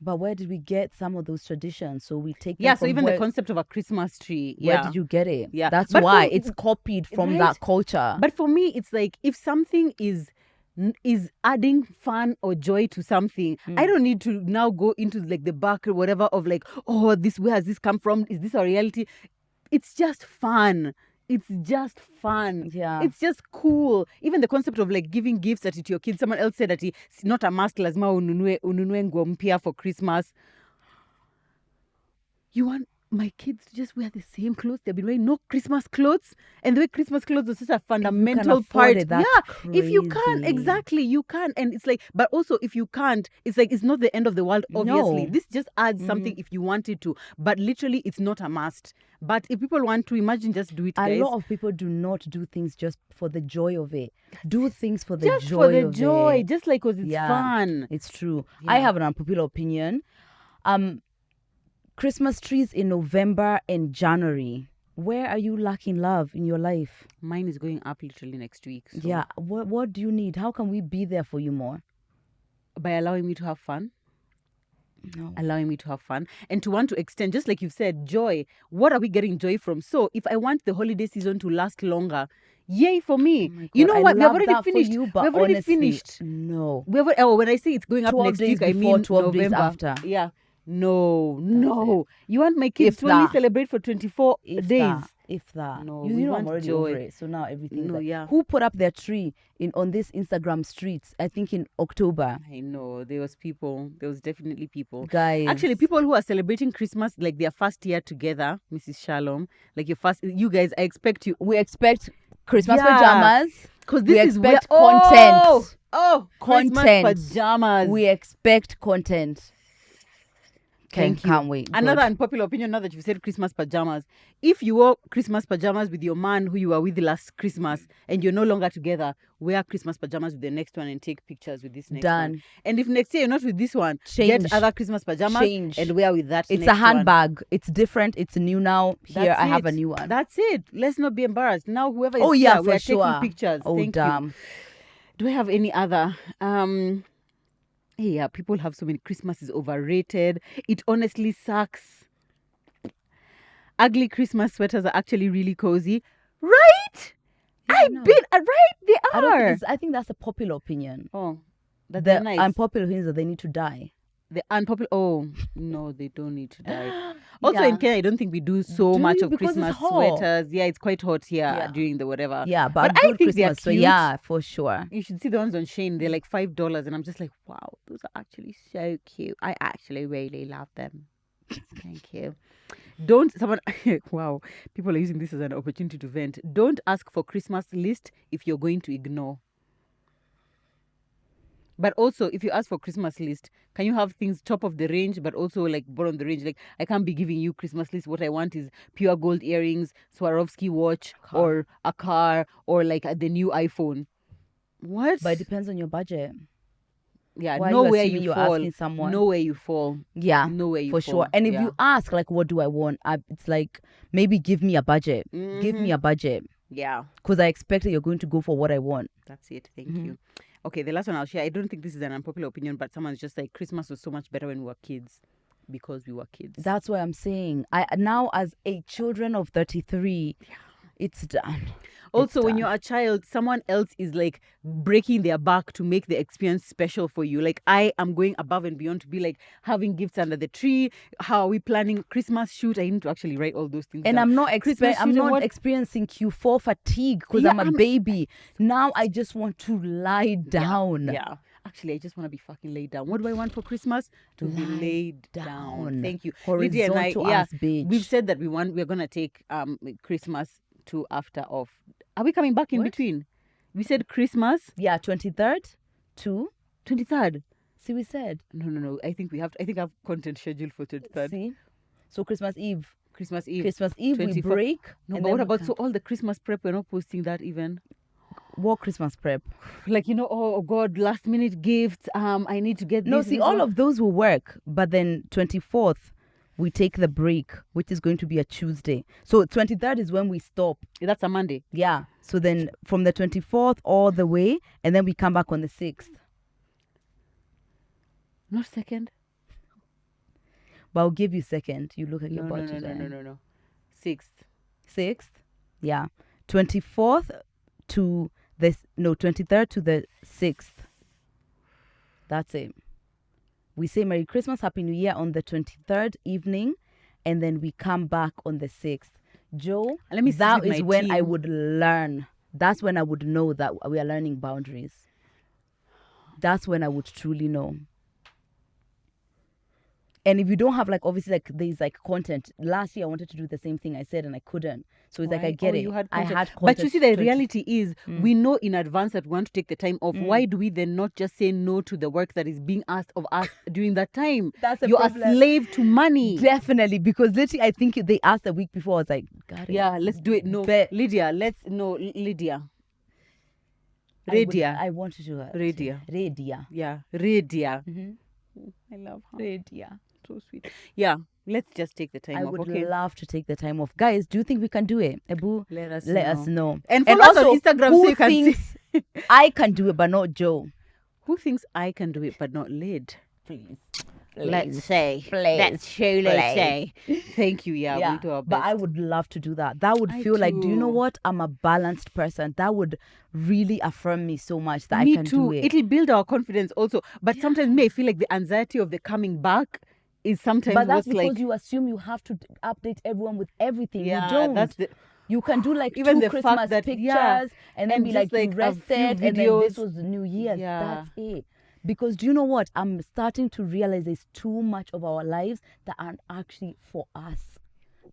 But where did we get some of those traditions? So we take them Yeah, so from even where, the concept of a Christmas tree. where Yeah. did you get it? Yeah. That's But why for- it's copied from right? that culture. But for me, it's like if something is adding fun or joy to something, I don't need to now go into like the back or whatever of like, oh, where has this come from? Is this our reality? It's just fun. It's just fun. Yeah. It's just cool. Even the concept of like giving gifts at it to your kids. Someone else said that it's not a must, lazima ununue nguo mpya for Christmas. You want my kids to just wear the same clothes they've been wearing, no Christmas clothes, and the way Christmas clothes is such a fundamental afford part. it, that's if you can, crazy. exactly, you can, and it's like, but also if you can't, it's like it's not the end of the world. Obviously, No. this just adds something if you wanted to, but literally, it's not a must. But if people want to, imagine, just do it, A guys. lot of people do not do things just for the joy of it. Do things for the Just joy for the of joy, it. just like because it's Yeah. fun. It's true. I Yeah. have an unpopular opinion. Christmas trees in November and January. Where are you lacking love in your life? Mine is going up literally next week. So Yeah. What do you need? How can we be there for you more? by allowing me to have fun. No. Allowing me to have fun and to want to extend, just like you've said, joy. What are we getting joy from? So if I want the holiday season to last longer, yay for me. Oh my You God, know I what? We have love already that for finished. you, but We've already honestly, finished. No. When I say it's going up 12 next days week, I before, mean 12 days November. after. Yeah. No. You want my kids If to only that. celebrate for 24 days? If that. No, you we know want I'm already joy. over it. So now everything is No, like, yeah. who put up their tree on this Instagram streets? I think in October. I know there was people. There was definitely people. Guys. Actually, people who are celebrating Christmas like their first year together, Mrs. Shalom, like you guys. I expect you. We expect Christmas Yeah. pajamas. Because We this is where expect content. Christmas Content. pajamas. We expect content. Thank you. Can't wait. Another Good. unpopular opinion now that you've said Christmas pajamas. If you wore Christmas pajamas with your man who you were with last Christmas and you're no longer together, wear Christmas pajamas with the next one and take pictures with this next Done. one. And if next year you're not with this one, Change. get other Christmas pajamas and wear with that It's next a handbag. It's different. It's new now. Here, That's I have a it. new one. That's it. Let's not be embarrassed. Now, whoever is Oh, yeah, here, we for are sure. taking pictures. Oh, Thank damn. you. Do I have any other? Yeah, people have so many. Christmas is overrated. It honestly sucks. Ugly Christmas sweaters are actually really cozy. Right? Right? They are. I think that's a popular opinion. Oh, that's The nice. unpopular opinion is that they need to die. The unpopular. Oh, no, they don't need to die. Also, Yeah. in Kenya, I don't think we do so Do much you? of Because it's Christmas hot. sweaters. Yeah, it's quite hot here Yeah. during the whatever. Yeah, but I good think they're Christmas. So cute. yeah, for sure. You should see the ones on Shane. They're like $5, and I'm just like, wow, those are actually so cute. I actually really love them. Thank you. Don't someone wow, people are using this as an opportunity to vent. Don't ask for Christmas list if you're going to ignore. But also, if you ask for Christmas list, can you have things top of the range, but also like bottom of the range? Like, I can't be giving you Christmas list. What I want is pure gold earrings, Swarovski watch, or a car, or like the new iPhone. What? But it depends on your budget. Yeah, Why are know you where assuming you you're fall. asking someone? Know where you fall. Yeah, Know where you for fall. sure. And if Yeah. you ask, like, what do I want? It's like, maybe give me a budget. Give me a budget. Yeah, Because I expect that you're going to go for what I want. that's it. Thank you. Okay, the last one I'll share. I don't think this is an unpopular opinion, but someone's just like, Christmas was so much better when we were kids because we were kids. That's what I'm saying. I now, as a children of 33, it's done. Also, when you're a child, someone else is like breaking their back to make the experience special for you. Like, I am going above and beyond to be like having gifts under the tree. How are we planning Christmas shoot? I need to actually write all those things And down. I'm not Christmas shoot and what- experiencing Q4 fatigue because Yeah, I'm a baby. Now I just want to lie down. Yeah. Actually, I just want to be fucking laid down. What do I want for Christmas? To be laid down. Thank you. Lydia and I, Horizontal ass bitch. we've said that we're gonna take Christmas to after off. Are we coming back in What? between? We said Christmas Yeah, 23rd to 23rd. see we said. No. I think I think I have content scheduled for 23rd. See? So Christmas Eve. Christmas Eve. Christmas Eve we 24th. break. No, and but then what we about come. so all the Christmas prep? We're not posting that even. What Christmas prep? Like, oh God, last minute gifts. I need to get No, this. see, this all one. of those will work. But then 24th, we take the break, which is going to be a Tuesday. So 23rd is when we stop. That's a Monday. Yeah. So then from the 24th all the way, and then we come back on the 6th. Not second. But I'll give you second. You look at your No. budget. No. 6th. 6th. Yeah. 24th to this. No, 23rd to the 6th. That's it. We say Merry Christmas, Happy New Year on the 23rd evening, and then we come back on the 6th. Joe, Let me sit that with is my when I team. would learn. That's when I would know that we are learning boundaries. That's when I would truly know. And if you don't have, like, obviously, like, there's like content. Last year I wanted to do the same thing I said and I couldn't. So it's like, Why? I get Oh, it. you had I content. had content. But you see, the 20 reality is we know in advance that we want to take the time off. Why do we then not just say no to the work that is being asked of us during that time? That's the You're problem. a slave to money. Definitely, because literally I think they asked a week before. I was like, got it. Yeah, let's do it. No, Bet. Lydia, Lydia. I would- Radia. I want to do that. Radia. Radia. Yeah, Radia. Mm-hmm. I love her. Radia. So sweet. Yeah, let's just take the time I off. would Okay. love to take the time off. Guys, do you think we can do it? Ebu, Let us know. And follow us on also, Instagram who so you can see. thinks I can do it, but not Joe? Who thinks I can do it but not Lid? Please. Let's say. Please. That's truly Please. say. Thank you. Yeah, we'll do our best. But I would love to do that. That would I feel like, do you know too. what? I'm a balanced person. That would really affirm me so much that Me I can too. do it. It'll build our confidence also. But sometimes me, I feel like the anxiety of the coming back is sometimes But that's what's because like, you assume you have to update everyone with everything. You yeah, don't. that's the You can do like even two the Christmas fact that pictures and then and be just like you like a few rested and then this videos. was New Year's. Yeah. That's it. Because do you know what? I'm starting to realize there's too much of our lives that aren't actually for us.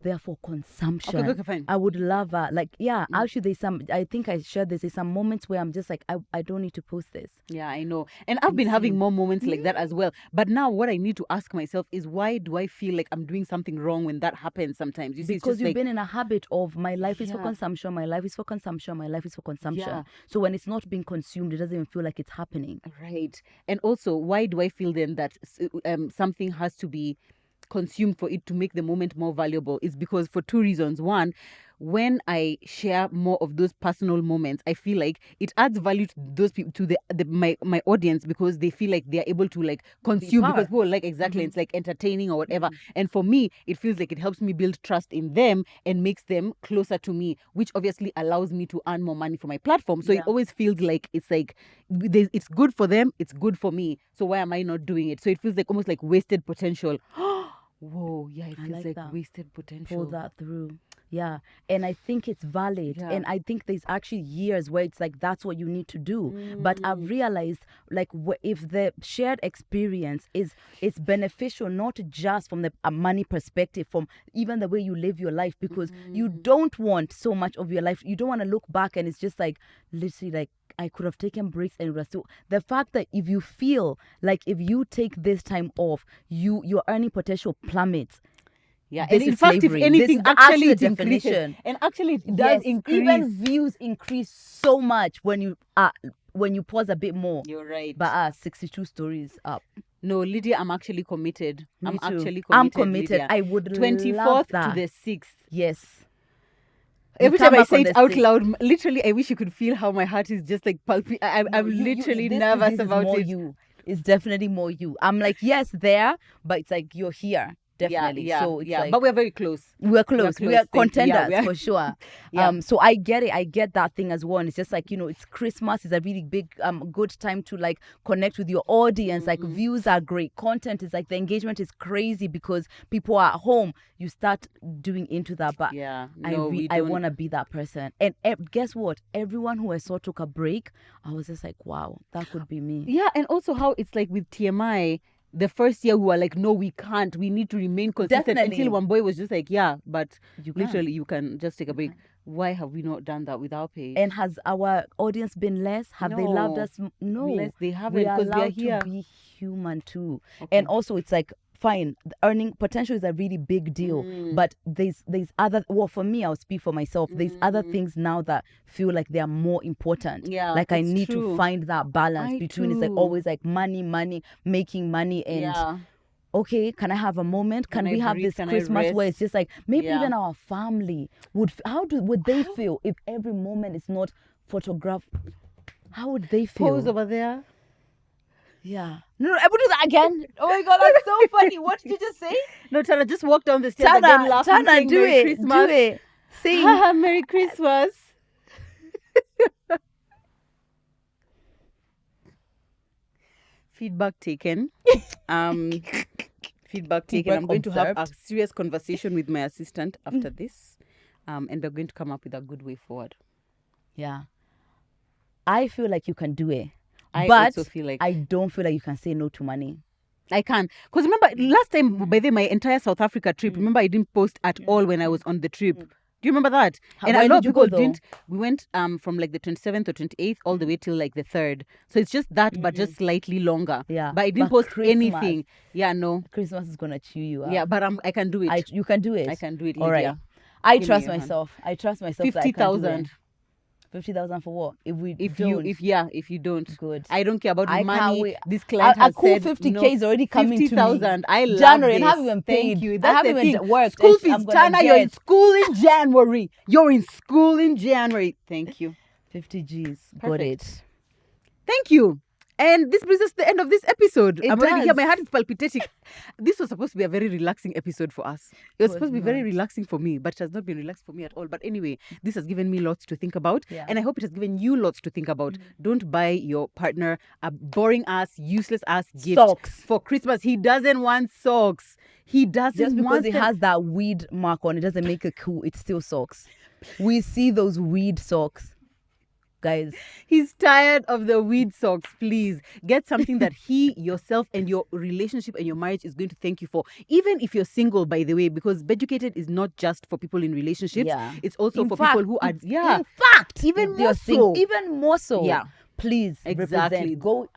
They're for consumption. Okay, fine. I would love actually there's some, I think I shared this, there's some moments where I'm just like, I don't need to post this. Yeah, I know. And I've been having more moments like that as well. But now what I need to ask myself is, why do I feel like I'm doing something wrong when that happens sometimes? You see, it's Because just you've like, been in a habit of my life is for Yeah. consumption, my life is for consumption, my life is for consumption. Yeah. So when it's not being consumed, it doesn't even feel like it's happening. Right. And also, why do I feel then that something has to be consumed for it to make the moment more valuable? Is because for two reasons. One, when I share more of those personal moments, I feel like it adds value to those people, to my audience, because they feel like they're able to like consume, part. because people like exactly it's like entertaining or whatever. And for me, it feels like it helps me build trust in them and makes them closer to me, which obviously allows me to earn more money for my platform. So it always feels like it's good for them, it's good for me. So why am I not doing it? So it feels like almost like wasted potential. Whoa, yeah, it feels like that. wasted potential. Pull that through. Yeah. And I think it's valid. Yeah. And I think there's actually years where it's like that's what you need to do. But I've realized like if the shared experience it's beneficial, not just from the money perspective, from even the way you live your life, because you don't want so much of your life. You don't want to look back and it's just like literally like I could have taken breaks and rest. So the fact that if you feel like if you take this time off, your earning potential plummets. Yeah, This and in is fact, slavery. if anything, This is actually the it increases. definition. And actually it does increase. Even views increase so much when you pause a bit more. You're right. But 62 stories up. No, Lydia, I'm actually committed. Me I'm too. actually committed. I'm committed. Lydia. I would 24th love that. to the 6th. Yes. Every come time I back say on it the out 6th. loud, literally, I wish you could feel how my heart is just like pulpy. I'm literally this nervous is about more it. You. It's definitely more you. I'm like, yes, there, but it's like you're here. Definitely. Yeah, So it's like, but we're very close. We're close. We are Thank you. Yeah, contenders for sure. Yeah. So I get it. I get that thing as well. And it's just like, it's Christmas. It's a really big, good time to like connect with your audience. Like views are great. Content is like the engagement is crazy because people are at home. You start doing into that. But Yeah, I want to be that person. And guess what? Everyone who I saw took a break. I was just like, wow, that could be me. Yeah, and also how it's like with TMI. The first year we were like, no, we can't. We need to remain consistent. Definitely. Until one boy was just like, yeah, but You can. literally you can just take a break. Why have we not done that with our page? And has our audience been less? Have they loved us? No. Less, they haven't, We are because we are allowed here. to be human too. Okay. And also it's like, fine, the earning potential is a really big deal. But there's other, well, for me, I'll speak for myself. There's other things now that feel like they are more important. Yeah, like I it's need true. to find that balance between it's like always like money, making money, and Yeah. okay, can I have a moment? Can we have breathe? this Can I Christmas where rest? it's just like maybe Yeah. even our family would would they feel if every moment is not photographed? How would they feel? Pose over there. Yeah. No, I would do that again. Oh my god, that's so funny. What did you just say? No, Tana, just walk down the stairs again laughing, Tana, saying do Merry it. Christmas. Do it. Sing. Haha, Merry Christmas. Feedback taken. Feedback taken. I'm going to have a serious conversation with my assistant after this. And we're going to come up with a good way forward. Yeah. I feel like you can do it. I but also feel like I don't feel like you can say no to money. I can. Because remember, last time, by the way, my entire South Africa trip, remember I didn't post at all when I was on the trip. Do you remember that? And a lot of people didn't. We went from like the 27th or 28th all the way till like the 3rd. So it's just that, but just slightly longer. Yeah. But I didn't post anything. Yeah, no. Christmas is going to chew you up. Yeah, but I can do it. You can do it. I can do it, Lydia. All right. I Give trust me your hand. myself. I trust myself. 50,000. 50,000 for what? If you don't. Good. I don't care about I money. can't wait. This client has a cool said 50K no. is already coming to me. 50,000. I love January, this. and I haven't even paid. Thank you. I That's haven't the even thing. worked. School and I'm fees. gonna Tana, you're in get school in January. You're in school in January. Thank you. 50 G's. Got Perfect. it. Thank you. And this brings us to the end of this episode. It I'm already here. does. My heart is palpitating. This was supposed to be a very relaxing episode for us. It was supposed to be very relaxing for me, but it has not been relaxed for me at all. But anyway, this has given me lots to think about. Yeah. And I hope it has given you lots to think about. Don't buy your partner a boring ass, useless ass gift Socks. for Christmas. He doesn't want socks. He doesn't Just because want it them- has that weed mark on it doesn't make it cool. It's still socks. We see those weed socks, guys. He's tired of the weed socks. Please get something that he, yourself, and your relationship and your marriage is going to thank you for. Even if you're single, by the way, because Beducated is not just for people in relationships. Yeah. It's also In for fact, people who are In fact, even you're more single, so. even more so. Yeah. Please Exactly. represent. Go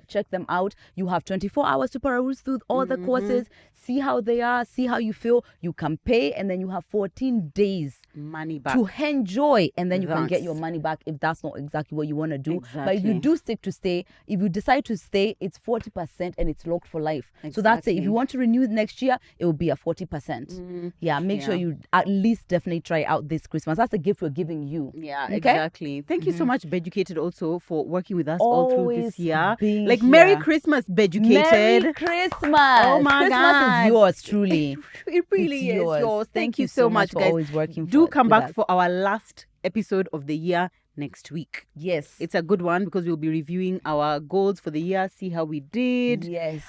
check them out. You have 24 hours to peruse through all the courses. See how they are. See how you feel. You can pay, and then you have 14 days money back. to enjoy, and then you can get Thanks. your money back if that's not exactly what you want to do. But if Exactly. you do stick to stay, if you decide to stay, it's 40% and it's locked for life. So that's it. If Exactly. you want to renew next year, it will be a 40%. Yeah, make sure you at least definitely try out this Christmas. That's the gift we're giving you. Yeah, Okay? exactly. Thank you so much, Beducated, also for working with us all through Always this year. being Like, Merry here. Christmas, Beducated. Merry Christmas! Oh my Christmas God. is yours, truly. It really It's is yours. Thank you so so much, for guys. always working. Do come with back us. for our last episode of the year next week. Yes. It's a good one because we'll be reviewing our goals for the year, see how we did. Yes.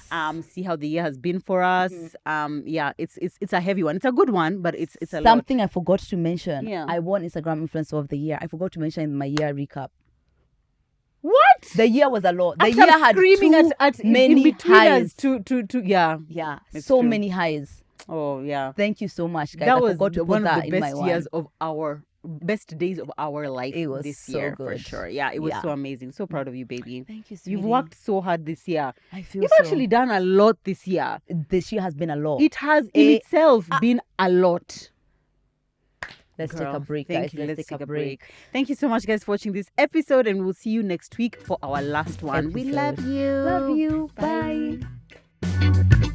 See how the year has been for us. Yeah, it's a heavy one. It's a good one, but it's a lot. Something I forgot to mention. Yeah. I won Instagram Influencer of the Year. I forgot to mention in my year recap. What? The year was a lot. The After year had screaming too at many in between highs. us to yeah. Yeah, It's so true. many highs. Oh yeah. Thank you so much, guys. That I was forgot to put one of that the in my best years one. of our best days of our life It was this so year for good. sure. Yeah, it was Yeah. so amazing. So proud of you, baby. Thank you, You've sweetie. worked so hard this year. I feel You've so. actually done a lot this year. This year has been a lot. It has in itself been a lot. Let's take Girl, a break, thank guys. you. Let's take a break. Thank you so much, guys, for watching this episode, and we'll see you next week for our last one. We love Episode. you. Love you. Bye.